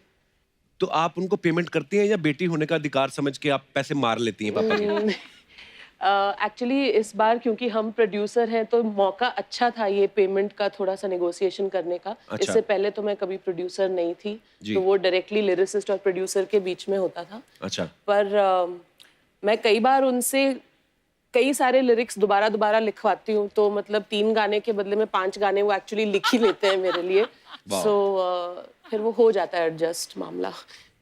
तो आप उनको पेमेंट करती हैं या बेटी होने का अधिकार समझ के आप पैसे मार लेती हैं पापा के? एक्चुअली इस बार क्योंकि हम प्रोड्यूसर हैं तो मौका अच्छा था ये पेमेंट का थोड़ा सा नेगोशिएशन करने का. अच्छा. इससे पहले तो मैं कभी प्रोड्यूसर नहीं थी, तो वो डायरेक्टली लिरिसिस्ट और प्रोड्यूसर के बीच में होता था. अच्छा. पर मैं कई बार उनसे कई सारे लिरिक्स दोबारा लिखवाती हूँ, तो मतलब 3 गाने के बदले में 5 गाने वो एक्चुअली लिख ही लेते हैं मेरे लिए. सो फिर वो हो जाता है एडजस्ट मामला.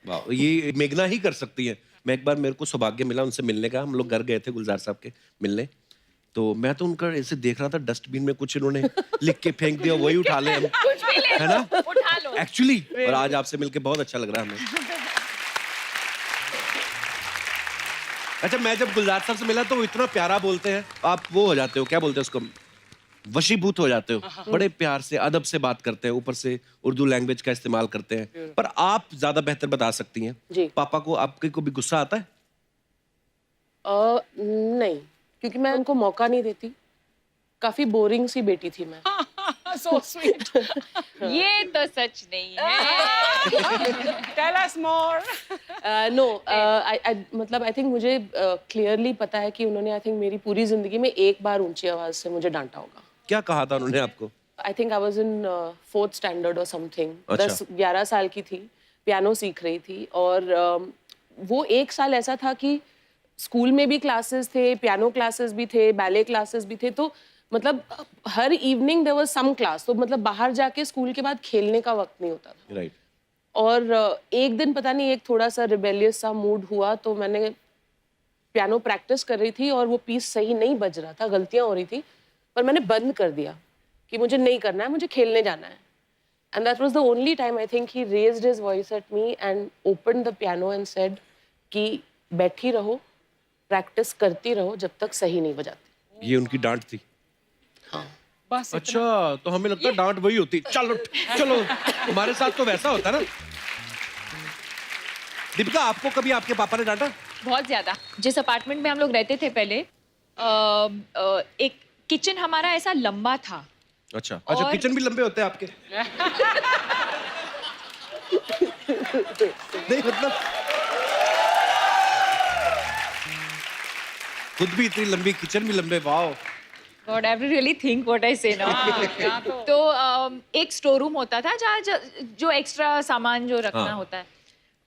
वाह, ये मेघना ही कर सकती है. मैं एक बार, मेरे को सौभाग्य मिला उनसे मिलने का. हम लोग घर गए थे गुलजार साहब के मिलने, तो मैं तो उनका ऐसे देख रहा था, डस्टबिन में कुछ इन्होंने लिख के फेंक दिया, वही उठा ले हम, कुछ भी ले है ना, उठा लो. एक्चुअली. और आज आपसे मिलके बहुत अच्छा लग रहा है हमें. अच्छा, मैं जब गुलजार साहब से मिला तो वो इतना प्यारा बोलते हैं, आप वो हो जाते हो, क्या बोलते हैं उसको, वशीभूत हो जाते हो. बड़े प्यार से, अदब से बात करते हैं, ऊपर से उर्दू लैंग्वेज का इस्तेमाल करते हैं. पर आप ज्यादा बेहतर बता सकती हैं. जी. पापा को आपके को भी गुस्सा आता है? नहीं, क्योंकि मैं उनको मौका नहीं देती. काफी बोरिंग सी बेटी थी मैं. So sweet. ये तो सच नहीं है. Tell us more. No, मतलब आई थिंक मुझे क्लियरली पता है कि उन्होंने आई थिंक मेरी पूरी जिंदगी में एक बार ऊंची आवाज से मुझे डांटा होगा. क्या कहा था उन्होंने आपको? I think I was in 4th standard और समथिंग. अच्छा. 10-11 साल की थी, पियानो सीख रही थी, और वो एक साल ऐसा था कि स्कूल में भी क्लासेस थे, पियानो क्लासेस भी थे, बैले क्लासेस भी थे, तो मतलब हर evening there was some class. तो मतलब बाहर जाके स्कूल के बाद खेलने का वक्त नहीं होता था. राइट. और एक दिन पता नहीं, एक थोड़ा सा रिबेलियस सा मूड हुआ, तो मैंने पियानो प्रैक्टिस कर रही थी और वो पीस सही नहीं बज रहा था, गलतियां हो रही थी, पर मैंने बंद कर दिया कि मुझे नहीं करना है, मुझे खेलने जाना है. And that was the only time I think he raised his voice at me and opened the piano and said कि बैठी रहो, प्रैक्टिस करती रहो जब तक सही नहीं बजाती. ये उनकी डांट थी? हाँ. बस अच्छा, तो हमें लगता है डांट वही होती. चलो चलो, हमारे साथ तो वैसा होता है ना. दीपिका, आपको कभी आपके पापा ने डांटा? बहुत ज्यादा. जिस अपार्टमेंट में हम लोग रहते थे पहले, एक किचन हमारा ऐसा लंबा था. अच्छा. अच्छा, किचन भी लंबे होते हैं आपके? नहीं मतलब खुद भी इतनी लंबी, किचन भी लंबे, wow. God, I have to really think what I say now. तो एक स्टोर रूम होता था जहाँ जो एक्स्ट्रा सामान जो रखना होता है,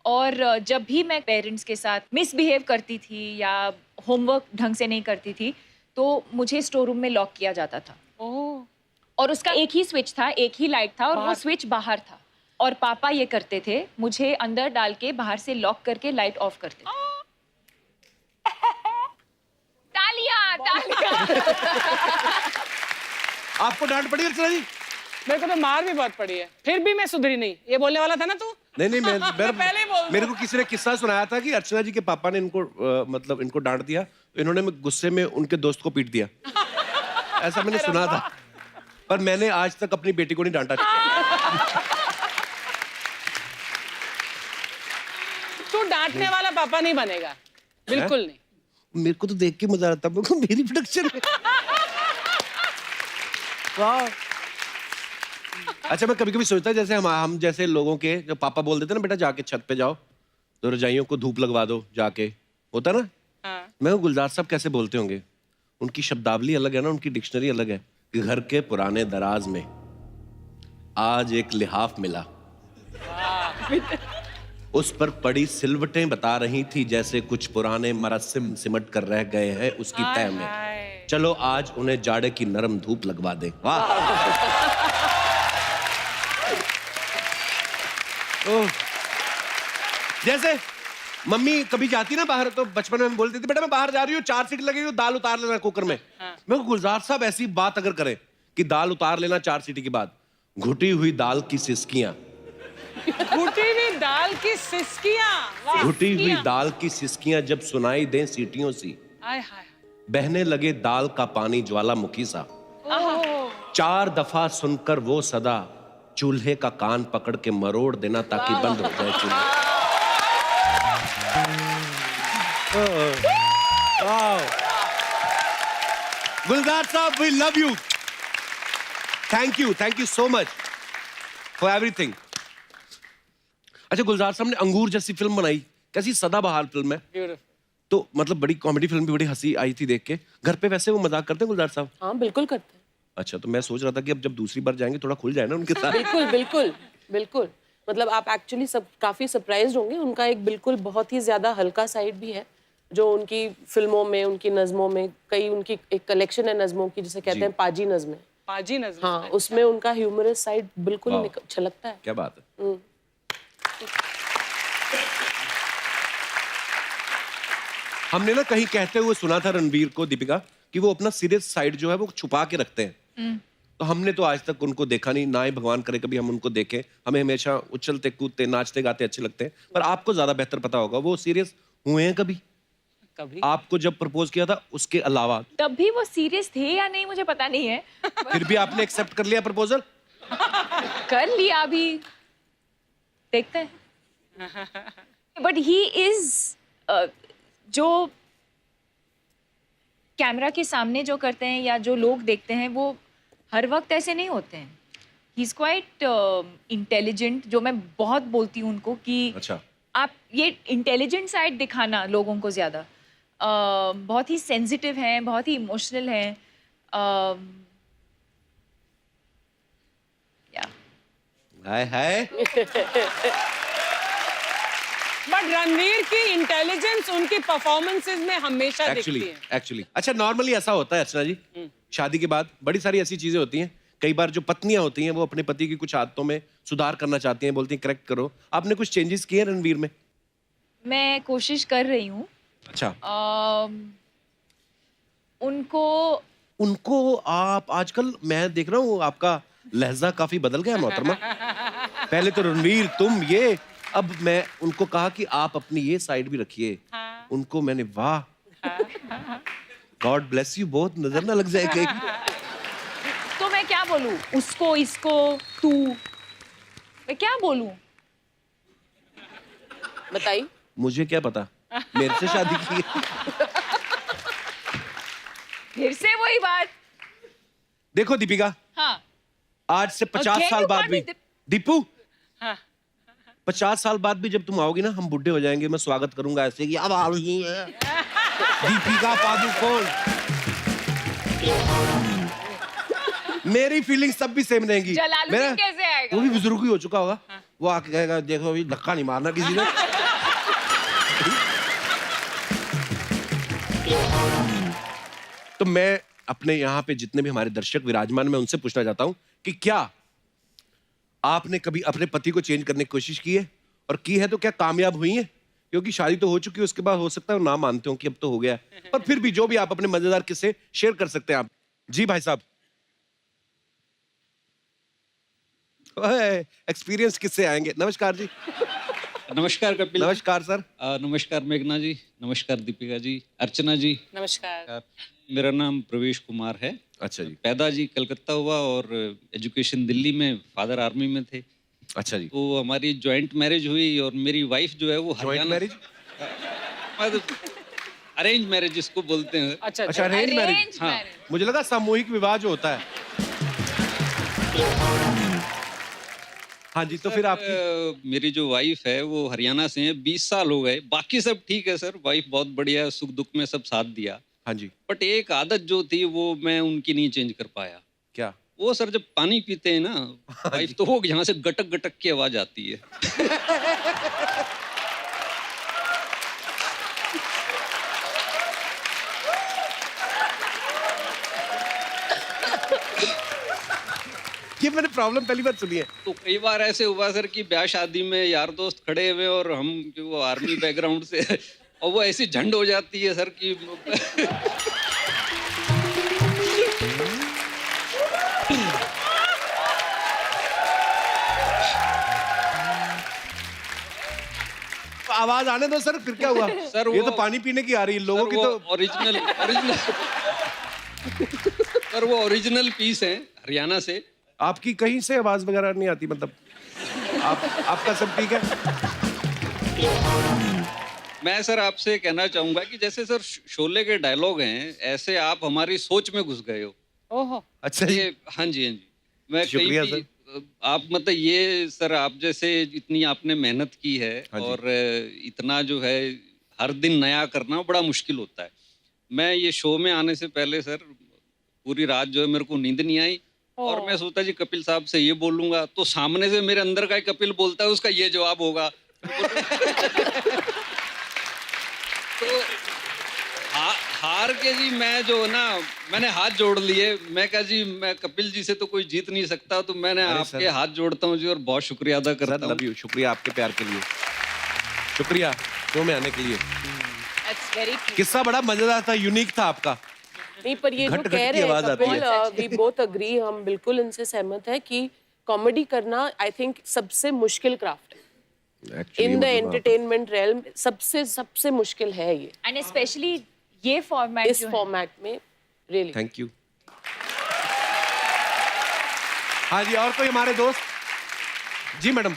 और जब भी मैं पेरेंट्स के साथ मिसबिहेव करती थी या होमवर्क ढंग से नहीं करती थी तो मुझे स्टोर रूम में लॉक किया जाता था। और उसका एक ही स्विच था, एक ही लाइट था, और वो स्विच बाहर था, और पापा ये करते थे, मुझे अंदर डाल के बाहर से लॉक करके लाइट ऑफ करते थे। तालियां, तालियां। आपको डांट पड़ी अर्चना जी? मेरे को तो मार भी बहुत पड़ी है, फिर भी मैं सुधरी नहीं। ये बोलने वाला था ना तू? नहीं, पहले बोल। मेरे को किसी ने किस्सा सुनाया था कि अर्चना जी के पापा ने इनको मतलब इनको डांट दिया, तो इन्होंने गुस्से में उनके दोस्त को पीट दिया। ऐसा मैंने सुना था, पर मैंने आज तक अपनी बेटी को नहीं डांटा। तू डांटने वाला पापा नहीं बनेगा, बिल्कुल नहीं। मेरे को तो देख के मजा आता है, मेरी प्रोडक्शन में। वाह। अच्छा, मैं कभी कभी सोचता जैसे हम जैसे लोगों के जो पापा बोल देते ना, बेटा जाके छत पे जाओ तो रजाइयों को धूप लगवा दो जाके, होता ना। मैं गुलजार साहब कैसे बोलते होंगे, उनकी शब्दावली अलग है ना, उनकी डिक्शनरी अलग है कि घर के पुराने दराज में आज एक लिहाफ मिला, उस पर पड़ी सिलवटें बता रही थी जैसे कुछ पुराने मरस्सिम सिमट कर रह गए हैं उसकी तह में, चलो आज उन्हें जाड़े की नरम धूप लगवा दे। वाह। जैसे मम्मी कभी जाती ना बाहर तो बचपन में बोलती थी, बेटा मैं बाहर जा रही हूँ, 4 सीटी लगेगी, दाल उतार लेना कुकर में। मैं गुलजार साहब ऐसी बात अगर करें कि दाल उतार लेना 4 सीटी के बाद, घुटी हुई दाल की सिसकियां, घुटी हुई दाल की सिसकियां, घुटी हुई दाल की सिसकियां जब सुनाई दें सीटियों सी, बहने लगे दाल का पानी ज्वालामुखी सा, 4 दफा सुनकर वो सदा, चूल्हे का कान पकड़ के मरोड़ देना ताकि बंद हो जाए चूल्हा। गुलजार साहब, we love you, thank you so much for everything. अच्छा, गुलजार साहब ने अंगूर जैसी फिल्म बनाई, कैसी सदाबहार फिल्म है, तो मतलब बड़ी कॉमेडी फिल्म भी, बड़ी हंसी आई थी देख के। घर पे वैसे वो मजाक करते हैं गुलजार साहब? हाँ, बिल्कुल करते हैं। अच्छा, तो मैं सोच रहा था कि अब जब दूसरी बार जाएंगे थोड़ा खुल जाए ना उनके साथ। बिल्कुल बिल्कुल बिल्कुल, मतलब आप एक्चुअली सब काफी सरप्राइज्ड होंगे। उनका एक बिल्कुल बहुत ही ज्यादा हल्का साइड भी है जो उनकी फिल्मों में, उनकी नज़मों में, कई उनकी एक कलेक्शन है नज़मों की जिसे कहते हैं पाजी नज़में। पाजी नज़में, हाँ, उसमें उनका ह्यूमरस साइड बिल्कुल छलकता है। क्या बात है। हमने ना कहीं कहते हुए सुना था रणवीर को, दीपिका, कि वो अपना सीरियस साइड जो है वो छुपा के रखते हैं। तो हमने तो आज तक उनको देखा नहीं, ना ही भगवान करे कभी हम उनको देखें। हमें हमेशा उछलते कूदते नाचते गाते अच्छे लगते हैं, पर आपको ज्यादा बेहतर पता होगा वो सीरियस हुए हैं कभी? कभी आपको जब प्रपोज किया था उसके अलावा? तब भी वो सीरियस थे या नहीं मुझे पता नहीं है। फिर भी आपने एक्सेप्ट कर लिया प्रपोजल? कर लिया, अभी देखते हैं। बट ही इज जो कैमरा के सामने जो करते हैं या जो लोग देखते हैं वो हर वक्त ऐसे नहीं होते हैं। ही इज क्वाइट इंटेलिजेंट, जो मैं बहुत बोलती हूँ उनको कि अच्छा, आप ये इंटेलिजेंट साइड दिखाना लोगों को ज्यादा। बहुत ही सेंसिटिव हैं, बहुत ही इमोशनल हैं। हाय हाय। बट रणवीर की इंटेलिजेंस उनकी परफॉर्मेंसेस में हमेशा दिखती है। एक्चुअली अच्छा, नॉर्मली ऐसा होता है अर्चना जी, शादी के बाद बड़ी सारी ऐसी चीजें होती हैं। कई बार जो पत्नियां होती हैं वो अपने पति की कुछ आदतों में सुधार करना चाहती हैं, बोलती हैं करेक्ट करो। आपने कुछ चेंजेस किए रणवीर में? मैं कोशिश कर रही हूँ। अच्छा, उनको आप आजकल मैं देख रहा हूँ आपका लहजा काफी बदल गया मोहतरमा। पहले तो रणवीर तुम ये, अब मैं उनको कहा कि आप अपनी ये साइड भी रखिए। उनको मैंने, वाह, गॉड ब्लेस यू, बहुत नजर ना लग जाए कहीं। तो मैं क्या बोलूं उसको, इसको, तू, मैं क्या बोलूं? बताइए। मुझे क्या पता, मेरे से शादी की। फिर से वही बात। देखो दीपिका, हाँ, आज से 50 Can साल you बाद call भी, me दीपू, हाँ। 50 साल बाद भी जब तुम आओगी ना, हम बुढ़े हो जाएंगे, मैं स्वागत करूंगा ऐसे कि अब आ रही है। दीपिका पादुकोण। मेरी फीलिंग्स तब भी सेम रहेंगी। जलालुद्दीन कैसे आएगा? वो भी बुजुर्ग ही हो चुका होगा। वो आके कहेगा देखो अभी धक्का नहीं मारना किसी ने। तो मैं अपने यहाँ पे जितने भी हमारे दर्शक विराजमान, मैं उनसे पूछना चाहता हूँ कि क्या आपने कभी अपने पति को चेंज करने की कोशिश की है, और की है तो क्या कामयाब हुई है? क्योंकि शादी तो हो चुकी है, उसके बाद हो सकता है वो ना मानते हो कि अब तो हो गया है, पर फिर भी जो भी आप अपने मजेदार किस्से शेयर कर सकते हैं आप। जी भाई साहब, एक्सपीरियंस किससे आएंगे? नमस्कार जी। नमस्कार कपिल। नमस्कार सर। नमस्कार मेघना जी, नमस्कार दीपिका जी, अर्चना जी। नमस्कार। मेरा नाम प्रवेश कुमार है। अच्छा जी। पैदा जी कलकत्ता हुआ और एजुकेशन दिल्ली में, फादर आर्मी में थे। अच्छा जी। तो हमारी जॉइंट मैरिज हुई और मेरी वाइफ जो है वो जॉइंट मैरिज? अरेंज मैरिज जिसको बोलते हैं। अच्छा अच्छा, अरेंज मैरिज। Arranged हाँ। marriage। मुझे लगा सामूहिक विवाह जो होता है। हाँ जी, तो फिर आपकी मेरी जो वाइफ है वो हरियाणा से है, 20 साल हो गए। बाकी सब ठीक है सर, वाइफ बहुत बढ़िया है, सुख दुख में सब साथ दिया। हाँ जी। बट एक आदत जो थी वो मैं उनकी नहीं चेंज कर पाया। क्या? वो सर जब पानी पीते हैं ना वाइफ, तो वो यहाँ से गटक गटक की आवाज आती है। ये मैंने प्रॉब्लम पहली बार सुनी है। तो कई बार ऐसे हुआ सर कि ब्याह शादी में यार दोस्त खड़े हुए और हम जो वो आर्मी बैकग्राउंड से और वो ऐसी झंड हो जाती है सर कि आवाज आने दो सर, फिर क्या हुआ? सर ये वो- तो पानी पीने की आ रही है, लोगों की तो। ओरिजिनल ओरिजिनल सर वो ओरिजिनल पीस है हरियाणा से। आपकी कहीं से आवाज वगैरह नहीं आती, मतलब आपका सब ठीक है? मैं सर आपसे कहना चाहूंगा कि जैसे सर शोले के डायलॉग हैं, ऐसे आप हमारी सोच में घुस गए हो। ओहो। अच्छा जी। ये हाँ जी, हाँ जी। मैं शुक्रिया कहीं भी आप मतलब ये सर आप जैसे इतनी आपने मेहनत की है हाँ जी। और इतना जो है हर दिन नया करना बड़ा मुश्किल होता है। मैं ये शो में आने से पहले सर पूरी रात जो है मेरे को नींद नहीं आई और मैं सोचा जी कपिल साहब से ये बोलूंगा, तो सामने से मेरे अंदर का ही कपिल बोलता है, उसका ये जवाब होगा। तो हार के जी मैं जो ना मैंने हाथ जोड़ लिए। मैं कहा जी मैं कपिल जी से तो कोई जीत नहीं सकता, तो मैंने अरे आपके सर। हाथ जोड़ता हूँ जी और बहुत शुक्रिया अदा सर करता हूँ। लव यू, शुक्रिया आपके प्यार के लिए, शुक्रिया शो में आने के लिए। That's very cute. किस्सा बड़ा मजेदार था, यूनिक था आपका। नहीं, पर ये जो घट-घट कह की रहे हैं आवाज आती कपिल, वी बोथ अग्री, हम बिल्कुल इनसे सहमत है कि कॉमेडी करना आई थिंक सबसे मुश्किल क्राफ्ट है इन द एंटरटेनमेंट रेल्म। सबसे मुश्किल है ये एंड स्पेशली ये फॉर्मेट इस फॉर्मेट में, रियली। Thank you. हाँ जी, और कोई हमारे दोस्त? जी madam.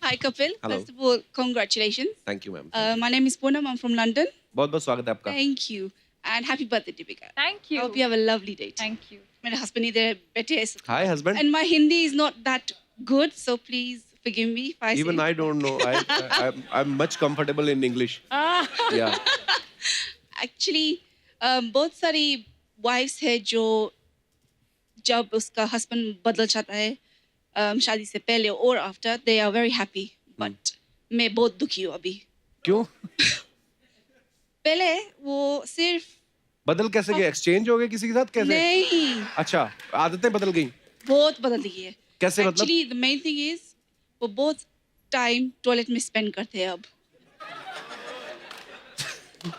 Hi, Kapil. Hello. First of all, congratulations. Thank you ma'am. My name is Poonam. I'm from London. बहुत बहुत स्वागत है आपका। Thank you. And happy birthday, Deepika. Thank I you. hope you have a lovely day. Thank you. My husband इधर बैठे हैं। हाय husband. And my Hindi is not that good, so please forgive me if I Even say. I don't know. I'm much comfortable in English. Yeah. Actually, बहुत सारी wives है जो जब उसका husband बदल जाता है शादी से पहले और after, they are very happy. But मैं बहुत दुखी हूँ अभी। क्यों? पहले वो सिर्फ बदल कैसे गए? एक्सचेंज हो गए किसी के साथ कैसे? नहीं, अच्छा, आदतें बदल गई। बहुत बदल गई है। कैसे मतलब? Actually, the main thing is वो बहुत टाइम टॉयलेट में स्पेंड करते हैं अब।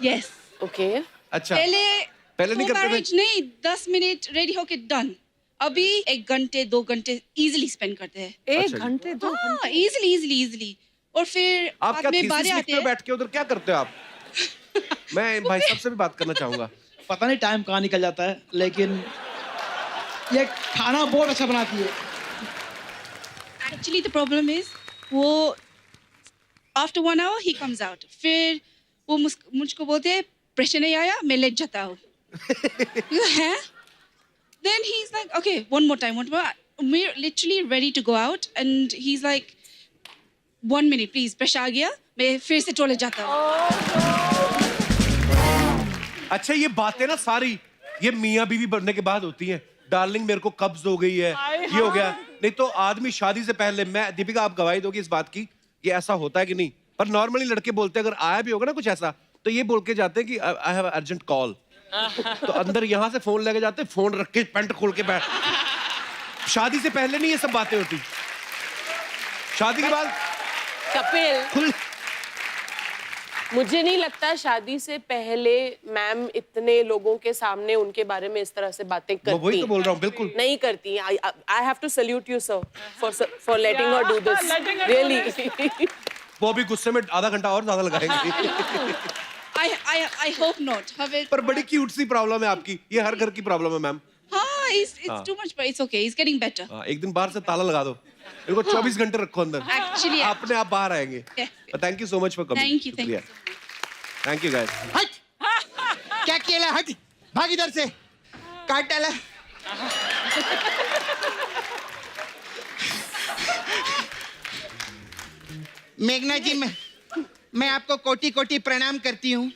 Yes. ओके, अच्छा। पहले नहीं करते थे? marriage नहीं, 10 मिनट रेडी होके डन। अभी 1 घंटे 2 घंटे इजीली स्पेंड करते हैं। एक अच्छा जी। घंटे दो हाँ, इजीली और फिर आप बाद क्या में थीसिस बातें आते लिखते हो हैं। बैठ के उधर? क्या करते हो आप? मैं भाई साहब से भी बात करना चाहूंगा। पता नहीं टाइम कहाँ निकल जाता है, लेकिन ये खाना बहुत अच्छा बनाती है। Actually, the problem is वो after 1 hour he comes out. फिर वो मुझको बोलते हैं प्रेशर नहीं आया, मैं लेट जाता हूँ। हैं? Then he's like, okay, one more time. We're literally ready to go out, and he's like, 1 minute, please. Pressure आ गया, मैं फिर से टॉयलेट जाता हूँ। अच्छा ये बातें ना सारी ये मियाँ बीवी बनने के बाद होती हैं। डार्लिंग मेरे को कब्ज हो गई है, ये हो गया। नहीं तो आदमी शादी से पहले, मैं दीपिका आप गवाही दोगी इस बात की, ये ऐसा होता है कि नहीं? पर नॉर्मली लड़के बोलते हैं, अगर आया भी होगा ना कुछ ऐसा, तो ये बोल के जाते हैं कि आई हैव अर्जेंट कॉल। तो अंदर यहाँ से फोन लेके जाते हैं, फोन रख के पैंट खोल के बैठ। शादी से पहले नहीं ये सब बातें होती, शादी के बाद कपिल, खुल। मुझे नहीं लगता शादी से पहले मैम इतने लोगों के सामने उनके बारे में इस तरह से बातें करती। वही तो बोल रहा हूँ, बिल्कुल नहीं करती। I have to salute you sir for letting her do this, really. वो भी गुस्से में आधा घंटा और ज्यादा लगाएंगे। I hope not. पर बड़ी क्यूट सी प्रॉब्लम है आपकी, ये हर घर की प्रॉब्लम है मैम। हाँ, it's too much, but it's okay. It's getting better. एक दिन बाहर से ताला लगा दो, इनको 24 घंटे रखो अंदर। Actually, अपने आप बाहर आएंगे। Thank you so much for coming. Thank you. Thank you guys. हट, क्या किया? हट, भाग इधर से, काट डाला। मेघना जी, मैं आपको कोटि कोटि प्रणाम करती हूँ।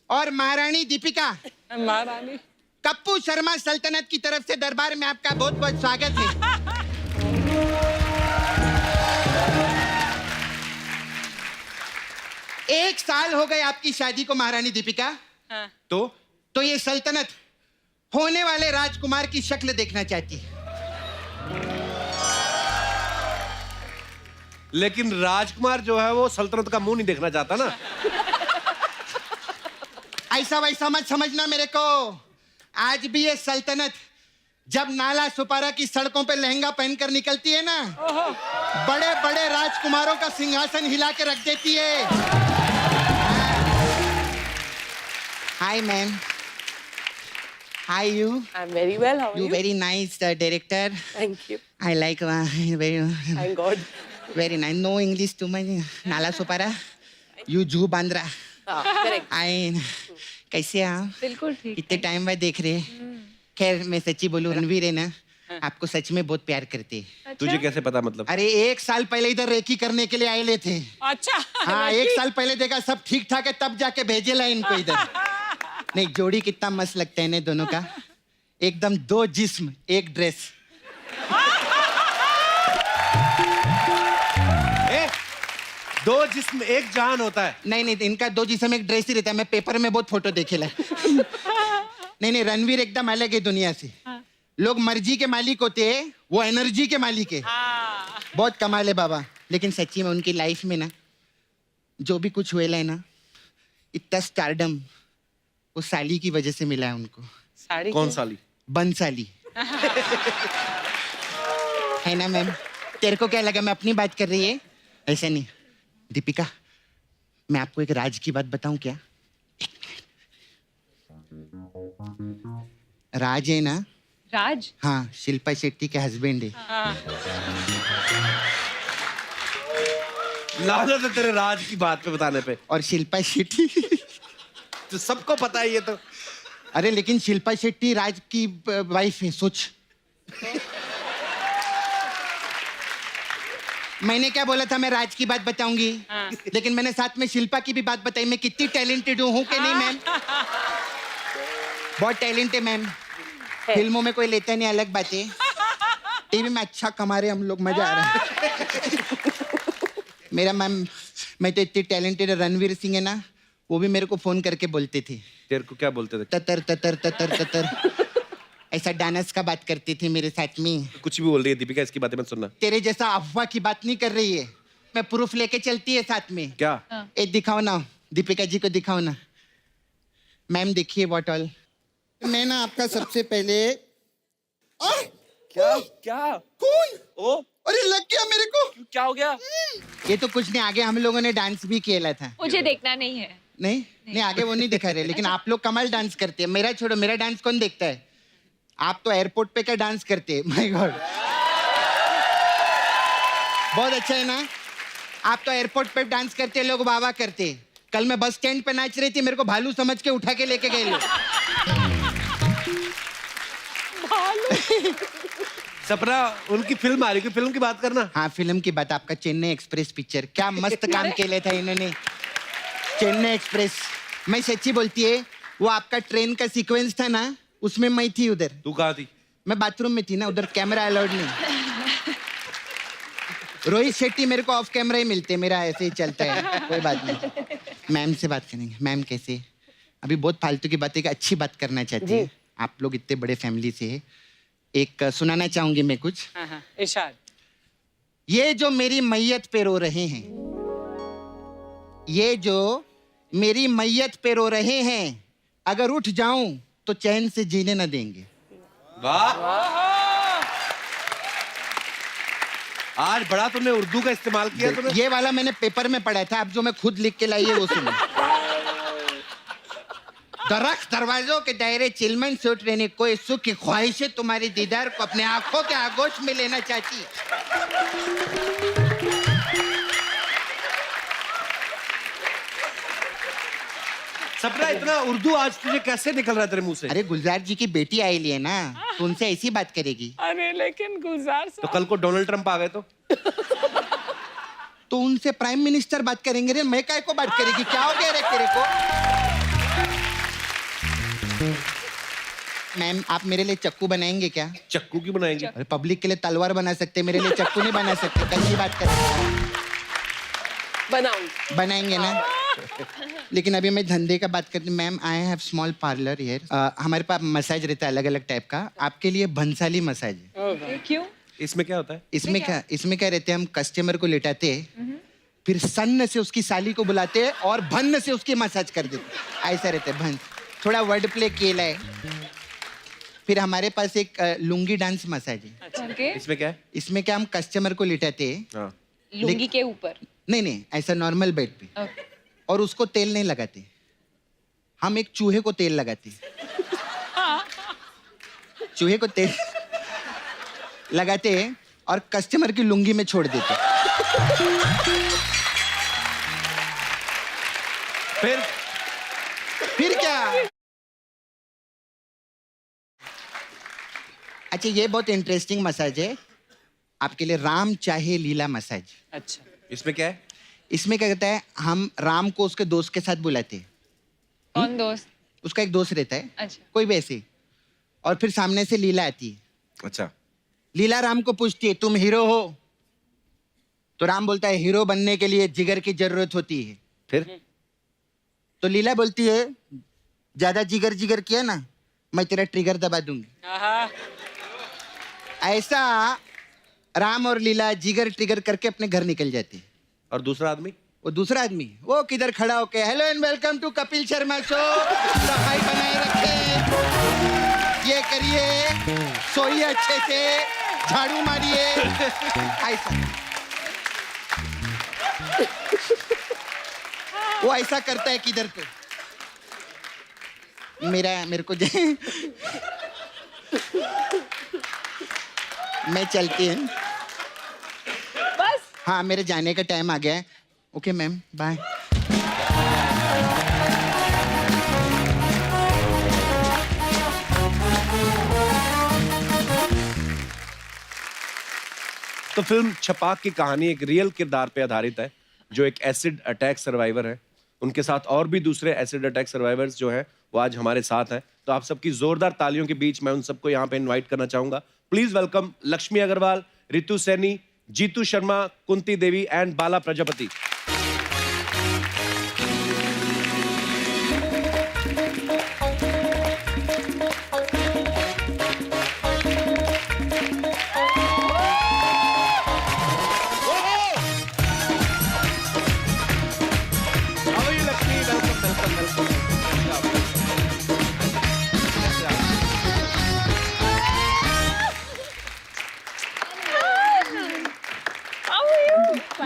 और महारानी दीपिका, महारानी कप्पू शर्मा सल्तनत की तरफ से दरबार में आपका बहुत बहुत स्वागत है। एक साल हो गए आपकी शादी को महारानी दीपिका। तो ये सल्तनत होने वाले राजकुमार की शक्ल देखना चाहती है। लेकिन राजकुमार जो है वो सल्तनत का मुंह नहीं देखना चाहता ना। ऐसा वैसा मत समझना मेरे को। आज भी ये सल्तनत जब नाला सुपारा की सड़कों पे लहंगा पहनकर निकलती है ना, बड़े बड़े राजकुमारों का सिंहासन हिला के रख देती है। Hi ma'am, hi you. I am very well, how are you you? Very nice director. Thank you, I like very thank God. Very nice. No English too much. Nala Sopara, you जू बांद्रा। करेक्ट। आई कैसे आप? बिल्कुल ठीक इतने टाइम बाद देख रहे। खैर मैं सच्ची बोलूं, रणवीर है ना, आपको सच में बहुत प्यार करते हैं। तुझे कैसे पता? मतलब अरे 1 साल पहले इधर रेकी करने के लिए आए थे। अच्छा। हाँ, 1 साल पहले देखा सब ठीक ठाक है, तब जाके भेजेला इनको इधर। नहीं, जोड़ी कितना मस्त लगता है ना दोनों का, एकदम 2 जिस्म 1 ड्रेस। दो जिस्म एक जान होता है। नहीं, इनका 2 जिस्म 1 ड्रेस ही रहता है। मैं पेपर में बहुत फोटो देखेला। नहीं, रणवीर एकदम अलग है दुनिया से। लोग मर्जी के मालिक होते हैं, वो एनर्जी के मालिक है। बहुत कमाल है बाबा। लेकिन सच्ची में उनकी लाइफ में ना जो भी कुछ हुआ है ना, इतना स्टारडम वो साली की वजह से मिला है उनको। साड़ी कौन साली? बंसाली। है ना मैम? तेरे को क्या लगा मैं अपनी बात कर रही है? ऐसा नहीं। दीपिका, मैं आपको एक राज की बात बताऊं क्या? राज है ना? राज? हाँ, शिल्पा शेट्टी के हस्बैंड है। लानत है तेरे राज की बात पे बताने पे। और शिल्पा शेट्टी तो सबको पता है ये तो। अरे लेकिन शिल्पा शेट्टी राज की वाइफ है, सोच। मैंने क्या बोला था, मैं राज की बात बताऊंगी, लेकिन मैंने साथ में शिल्पा की भी बात बताई। मैं कितनी टैलेंटेड हूँ कि नहीं मैम? बहुत टैलेंट है मैम। फिल्मों में कोई लेता नहीं, अलग बात है। टीवी में अच्छा कमा रहे हम लोग, मजा आ रहा है। मेरा मैम, मैं तो इतनी टैलेंटेड। रणवीर सिंह है ना, वो भी मेरे को फोन करके बोलते थे। तेरे को क्या बोलते थे? ततर ततर ततर ततर। ऐसा डांस का बात करती थी मेरे साथ में। कुछ भी बोल रही है दीपिका, इसकी बातें मत सुनना। तेरे जैसा अफवाह की बात नहीं कर रही है, मैं प्रूफ लेके चलती है साथ में। क्या? ए दिखाओ ना, दीपिका जी को दिखाओ ना। मैम देखिए व्हाट ऑल। मैं ना आपका सबसे पहले क्या? कौन? ओ, अरे लग गया मेरे को। क्या हो गया? ये तो कुछ नहीं, आगे हम लोगों ने डांस भी किया था। मुझे देखना नहीं है। नहीं, आगे वो नहीं दिखा रहे, लेकिन आप लोग कमाल डांस करते हैं। मेरा छोड़ो, मेरा डांस कौन देखता है? आप तो एयरपोर्ट पे क्या डांस करते हैं, माय गॉड। बहुत अच्छा है ना? आप तो एयरपोर्ट पे डांस करते हैं, लोग वाह करते हैं। कल मैं बस स्टैंड पे नाच रही थी, मेरे को भालू समझ के उठा के लेके गए लोग। सपना उनकी फिल्म आ रही है, फिल्म की बात करना। हाँ फिल्म की बात, आपका चेन्नई एक्सप्रेस पिक्चर, क्या मस्त काम केले था इन्होंने। चेन्नई एक्सप्रेस, मैं सच्ची बोलती है, वो आपका ट्रेन का सीक्वेंस था ना, उसमें मैं थी उधर। तू कहाँ थी? मैं बाथरूम में थी ना, उधर कैमरा अलाउड नहीं। रोहित शेट्टी मेरे को ऑफ कैमरा ही मिलते, मेरा ऐसे ही चलता है, कोई बात नहीं। मैम से बात करेंगे। मैम कैसे? अभी बहुत फालतू की बातें, अच्छी बात करना चाहती है। आप लोग इतने बड़े फैमिली से है, एक सुनाना चाहूंगी मैं कुछ। इरशाद। ये जो मेरी मैयत पे रो रहे हैं, ये जो मेरी मैयत पे रो रहे हैं, अगर उठ जाऊं तो चैन से जीने न देंगे। वाह, आज बड़ा तुमने उर्दू का इस्तेमाल किया। तुमने ये वाला मैंने पेपर में पढ़ा था, अब जो मैं खुद लिख के लाई है वो सुनो। दरख्त दरवाजों के दायरे चिलमन से उठ रहने, कोई सुख की ख्वाहिशें तुम्हारी दीदार को अपने आंखों के आगोश में लेना चाहती। सपना, इतना उर्दू आज तुझे कैसे निकल रहा है तेरे मुंह से? अरे गुलजार जी की बेटी आई है ना, तो उनसे ऐसी बात करेगी। अरे लेकिन गुलजार तो कल को डोनाल्ड ट्रंप आ गए तो उनसे प्राइम मिनिस्टर बात करेंगे रे, मैं काय को बात करेगी? क्या हो गया रे तेरे को? मैम आप मेरे लिए चक्कू बनाएंगे क्या? चक्कू क्यों बनाएंगे? अरे पब्लिक के लिए तलवार बना सकते, मेरे लिए चक्कू नहीं बना सकते। कल की बात करेंगे। बनाएंगे ना? लेकिन अभी मैं धंधे का बात करती हूँ। Ma'am I have small parlour here, हमारे पास मसाज रहता है अलग अलग टाइप का, आपके लिए भंसाली मसाज है। क्यों? इसमें क्या होता है? इसमें क्या रहते हैं, हम कस्टमर को लेटाते हैं, फिर सन्न से उसकी साली को बुलाते हैं और भन्न से उसकी मसाज कर देते, ऐसा रहता है। भन्न थोड़ा वर्ड प्ले किया है। फिर हमारे पास एक लुंगी डांस मसाज है। Okay. इसमें क्या है? इसमें क्या, हम कस्टमर को लिटाते हैं। हाँ। लुंगी के ऊपर? नहीं, ऐसा नॉर्मल बेड पे। Okay. और उसको तेल नहीं लगाते, हम एक चूहे को तेल लगाते। चूहे को तेल लगाते हैं और कस्टमर की लुंगी में छोड़ देते। फिर क्या? अच्छा ये बहुत इंटरेस्टिंग मसाज है आपके लिए, राम चाहे लीला मसाज। अच्छा, इसमें क्या है? इसमें क्या कहता है, हम राम को उसके दोस्त के साथ बुलाते हैं। कौन दोस्त? उसका एक दोस्त रहता है। अच्छा। कोई भी ऐसे, और फिर सामने से लीला आती है। अच्छा। लीला राम को पूछती है, तुम हीरो हो? तो राम बोलता है, हीरो बनने के लिए जिगर की जरूरत होती है। फिर तो लीला बोलती है, ज्यादा जिगर किया ना, मैं तेरा ट्रिगर दबा दूंगी। ऐसा राम और लीला जिगर ट्रिगर करके अपने घर निकल जाते हैं। और दूसरा आदमी? वो दूसरा आदमी वो किधर खड़ा होके, hello and welcome to Kapil Sharma show, सफाई बनाए रखे, ये करिए, सोइए अच्छे से, झाड़ू मारिए, ऐसा। वो ऐसा करता है किधर तो मेरे को मैं चलती हूँ बस। हाँ मेरे जाने का टाइम आ गया है। Okay ma'am, bye. तो फिल्म छपाक की कहानी एक रियल किरदार पे आधारित है, जो एक एसिड अटैक सर्वाइवर है। उनके साथ और भी दूसरे एसिड अटैक सर्वाइवर्स जो हैं वो आज हमारे साथ हैं। तो आप सबकी जोरदार तालियों के बीच मैं उन सबको यहाँ पे इनवाइट करना चाहूंगा। Please welcome Laxmi Agarwal, Ritu Saini, Jeetu Sharma, Kunti Devi and Bala Prajapati.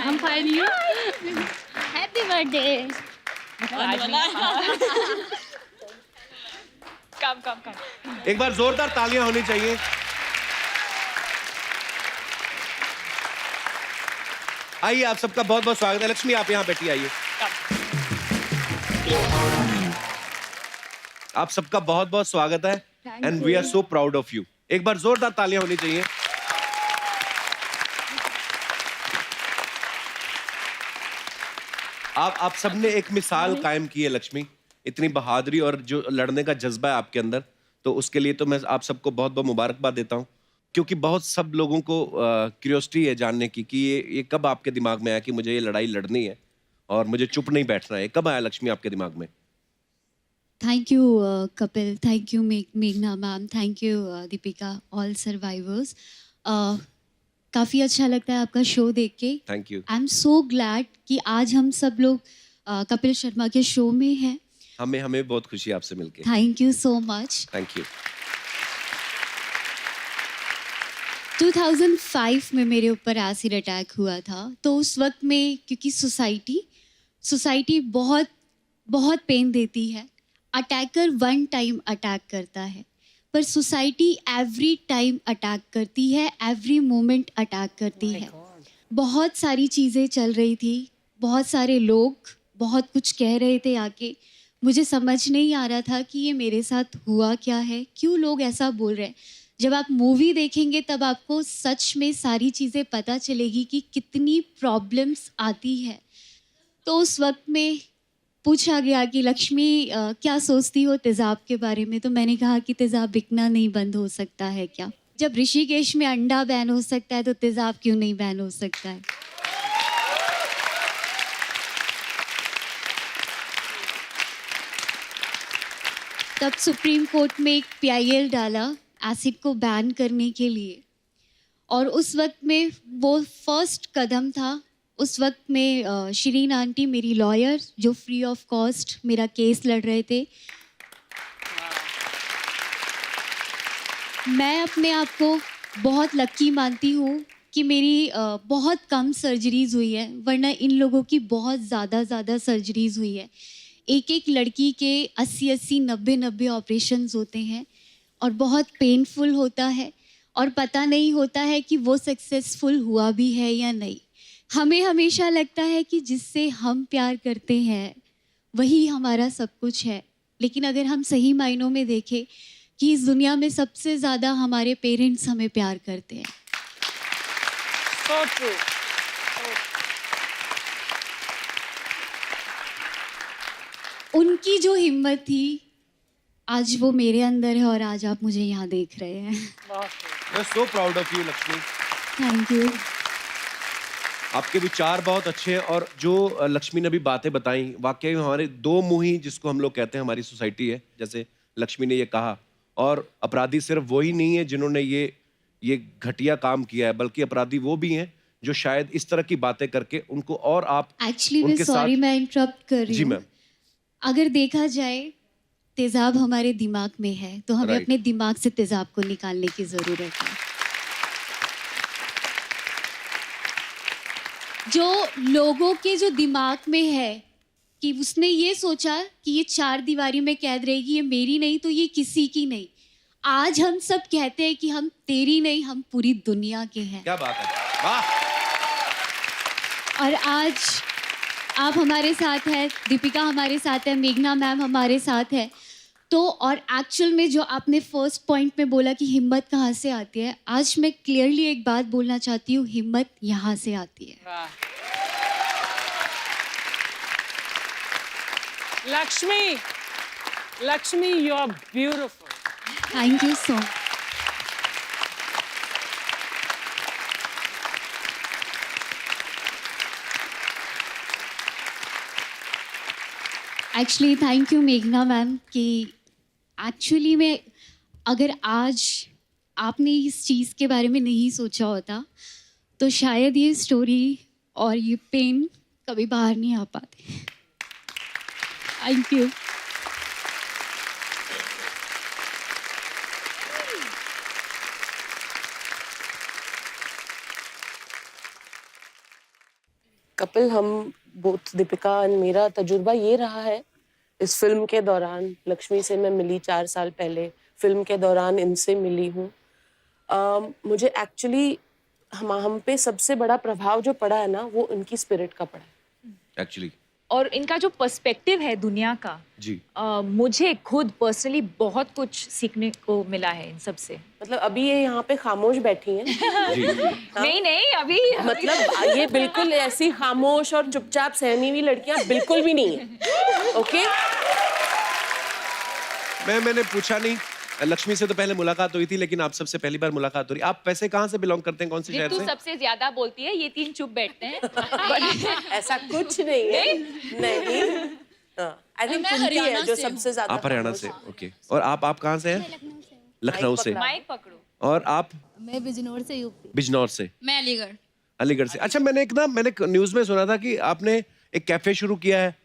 I'm fine. You? Happy birthday. Come. एक बार जोरदार तालियां होनी चाहिए। आइए, आप सबका बहुत बहुत स्वागत है। लक्ष्मी आप यहाँ बैठी, आइए। आप सबका बहुत बहुत स्वागत है and we are so proud of you. एक बार जोरदार तालियां होनी चाहिए। आप सबने एक मिसाल कायम की है लक्ष्मी, इतनी बहादुरी और जो लड़ने का जज्बा है आपके अंदर, तो उसके लिए तो मैं आप सबको बहुत बहुत मुबारकबाद देता हूँ, क्योंकि बहुत सब लोगों को क्यूरियोसिटी है जानने की कि ये कब आपके दिमाग में आया कि मुझे ये लड़ाई लड़नी है और मुझे चुप नहीं बैठना है। कब आया लक्ष्मी आपके दिमाग में? Thank you, Kapil. Thank you, Meghna ma'am. Thank you, Deepika, all survivors. काफ़ी अच्छा लगता है आपका शो देख के. Thank you. I am so glad कि आज हम सब लोग कपिल शर्मा के शो में हैं. हमें बहुत खुशी है आपसे मिलके. Thank you so much. Thank you. 2005 में मेरे ऊपर एसिड अटैक हुआ था, तो उस वक्त में क्योंकि सोसाइटी बहुत बहुत पेन देती है. अटैकर वन टाइम अटैक करता है, पर सोसाइटी एवरी टाइम अटैक करती है, एवरी मोमेंट अटैक करती है. बहुत सारी चीज़ें चल रही थी, बहुत सारे लोग बहुत कुछ कह रहे थे आके. मुझे समझ नहीं आ रहा था कि ये मेरे साथ हुआ क्या है, क्यों लोग ऐसा बोल रहे हैं. जब आप मूवी देखेंगे तब आपको सच में सारी चीज़ें पता चलेगी कि कितनी प्रॉब्लम्स आती है. तो उस वक्त में पूछा गया कि लक्ष्मी क्या सोचती हो तेज़ाब के बारे में, तो मैंने कहा कि तेज़ाब बिकना नहीं बंद हो सकता है क्या? जब ऋषिकेश में अंडा बैन हो सकता है तो तेज़ाब क्यों नहीं बैन हो सकता है? तब सुप्रीम कोर्ट में एक PIL डाला एसिड को बैन करने के लिए, और उस वक्त में वो फर्स्ट कदम था. उस वक्त में शिरीन आंटी मेरी लॉयर जो फ्री ऑफ कॉस्ट मेरा केस लड़ रहे थे. मैं अपने आप को बहुत लकी मानती हूँ कि मेरी बहुत कम सर्जरीज़ हुई है, वरना इन लोगों की बहुत ज़्यादा सर्जरीज़ हुई है. एक लड़की के 80 90 ऑपरेशंस होते हैं और बहुत पेनफुल होता है, और पता नहीं होता है कि वो सक्सेसफुल हुआ भी है या नहीं. हमें हमेशा लगता है कि जिससे हम प्यार करते हैं वही हमारा सब कुछ है, लेकिन अगर हम सही मायनों में देखें कि इस दुनिया में सबसे ज़्यादा हमारे पेरेंट्स हमें प्यार करते हैं. So true. उनकी जो हिम्मत थी आज वो मेरे अंदर है, और आज आप मुझे यहाँ देख रहे हैं. I am so proud of you Lakshmi. Thank you. आपके विचार बहुत अच्छे हैं, और जो लक्ष्मी ने भी बातें बताई, वाकई में हमारे दो मुंही जिसको हम लोग कहते हैं हमारी सोसाइटी है, जैसे लक्ष्मी ने ये कहा. और अपराधी सिर्फ वही नहीं है जिन्होंने ये घटिया काम किया है, बल्कि अपराधी वो भी हैं जो शायद इस तरह की बातें करके उनको और आप एक्चुअली मैं सॉरी मैं इंटरप्ट कर रही जी हूँ. मैम. अगर देखा जाए तेज़ाब हमारे दिमाग में है, तो हमें Right. अपने दिमाग से तेज़ाब को निकालने की ज़रूरत है. जो लोगों के जो दिमाग में है कि उसने ये सोचा कि ये 4 दीवारी में कैद रहेगी, ये मेरी नहीं तो ये किसी की नहीं. आज हम सब कहते हैं कि हम तेरी नहीं, हम पूरी दुनिया के हैं. क्या बात है, वाह. और आज आप हमारे साथ हैं, दीपिका हमारे साथ है, मेघना मैम हमारे साथ है. तो और एक्चुअल में जो आपने फर्स्ट पॉइंट में बोला कि हिम्मत कहाँ से आती है, आज मैं क्लियरली एक बात बोलना चाहती हूँ, हिम्मत यहाँ से आती है. Laxmi you are beautiful. Thank you so much. Actually thank you मेघना मैम कि एक्चुअली में अगर आज आपने इस चीज़ के बारे में नहीं सोचा होता तो शायद ये स्टोरी और ये पेन कभी बाहर नहीं आ पाते. Thank you. कपिल, हम बोथ दीपिका और मेरा तजुर्बा ये रहा है इस फिल्म के दौरान. लक्ष्मी से मैं मिली 4 साल पहले, फिल्म के दौरान इनसे मिली हूँ. मुझे एक्चुअली हम पे सबसे बड़ा प्रभाव जो पड़ा है ना, वो उनकी स्पिरिट का पड़ा है एक्चुअली. और इनका जो पर्सपेक्टिव है दुनिया का, जी मुझे खुद पर्सनली बहुत कुछ सीखने को मिला है इन सब से। मतलब अभी ये यहाँ पे खामोश बैठी हैं। जी नहीं नहीं, अभी मतलब ये बिल्कुल ऐसी खामोश और चुपचाप सहमी हुई लड़कियां बिल्कुल भी नहीं है। ओके, मैंने पूछा नहीं, लक्ष्मी से तो पहले मुलाकात हुई थी, लेकिन आप सबसे पहली बार मुलाकात हो रही। आप वैसे कहाँ से बिलोंग करते हैं, कौन से शहर रितु से? सबसे ज्यादा बोलती है, ये तीन चुप बैठते हैं। ऐसा कुछ नहीं है। नहीं, आई थिंक कुंती है जो सबसे ज्यादा। आप हरियाणा से, ओके। और आप कहाँ से हैं? लखनऊ से। माइक पकड़ो। और आप? मैं बिजनौर से, यूपी। बिजनौर से। मैं अलीगढ़। अलीगढ़ से। अच्छा, मैंने न्यूज में सुना था कि आपने एक कैफे शुरू किया है।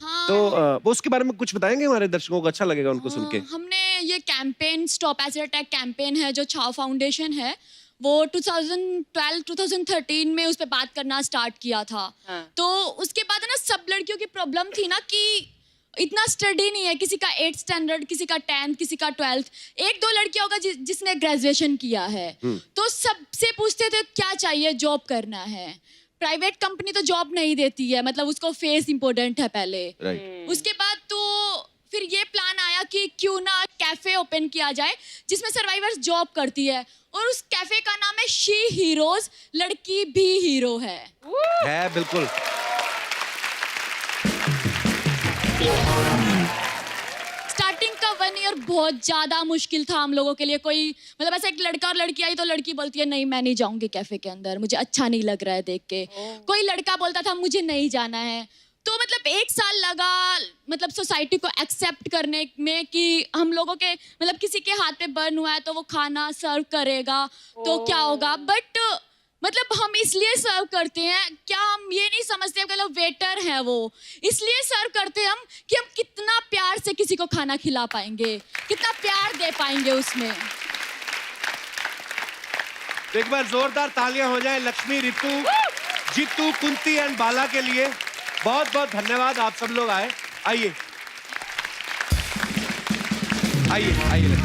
हाँ। तो वो उसके बारे में कुछ बताएंगे हमारे दर्शकों को, अच्छा लगेगा उनको सुन के। हमने ये campaign stop acid attack campaign है जो छाव फाउंडेशन है, वो 2012-2013 में उस पर बात करना स्टार्ट किया था। तो उसके बाद है ना, सब लड़कियों की प्रॉब्लम थी ना कि इतना स्टडी नहीं है, किसी का 8th स्टैंडर्ड, किसी का 10th, किसी का 12th, 1-2 लड़कियां होगा जिसने ग्रेजुएशन किया है। तो सबसे पूछते थे क्या चाहिए, जॉब करना है। प्राइवेट कंपनी तो जॉब नहीं देती है, मतलब उसको फेस इंपॉर्टेंट है पहले। उसके बाद तो फिर ये प्लान आया कि क्यों ना कैफे ओपन किया जाए जिसमें सर्वाइवर्स जॉब करती है, और उस कैफे का नाम है शी हीरोज, लड़की भी हीरो है। बिल्कुल। स्टार्टिंग का 1 ईयर बहुत ज्यादा मुश्किल था हम लोगों के लिए। कोई मतलब ऐसा एक लड़का और लड़की आई तो लड़की बोलती है नहीं मैं नहीं जाऊंगी कैफे के अंदर, मुझे अच्छा नहीं लग रहा है देख के। कोई लड़का बोलता था मुझे नहीं जाना है। तो मतलब 1 साल लगा मतलब सोसाइटी को एक्सेप्ट करने में कि हम लोगों के मतलब किसी के हाथ पे बर्न हुआ है तो वो खाना सर्व करेगा तो क्या होगा। बट मतलब हम इसलिए सर्व करते हैं, क्या हम ये नहीं समझते कि लोग वेटर हैं, वो इसलिए सर्व करते हैं हम कि हम कितना प्यार से किसी को खाना खिला पाएंगे, कितना प्यार दे पाएंगे उसमें। तो एक बार जोरदार तालियां हो जाए लक्ष्मी, रितु, जीतू, कुंती एंड बाला के लिए। बहुत बहुत धन्यवाद, आप सब लोग आए। आइए आइए आइए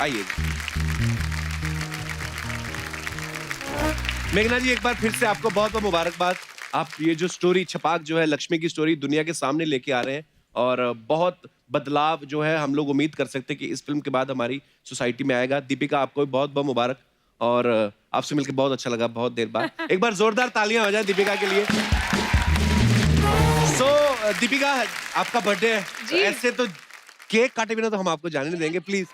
आइए। मेघना जी, एक बार फिर से आपको बहुत बहुत मुबारकबाद। आप ये जो स्टोरी छपाक जो है, लक्ष्मी की स्टोरी दुनिया के सामने लेके आ रहे हैं, और बहुत बदलाव जो है हम लोग उम्मीद कर सकते हैं कि इस फिल्म के बाद हमारी सोसाइटी में आएगा। दीपिका, आपको भी बहुत बहुत मुबारक, और आपसे मिलकर बहुत अच्छा लगा बहुत देर बाद। एक बार जोरदार तालियां हो जाए दीपिका के लिए। दीपिका, आपका बर्थडे है, ऐसे तो केक काटे बिना तो हम आपको जाने नहीं देंगे, प्लीज।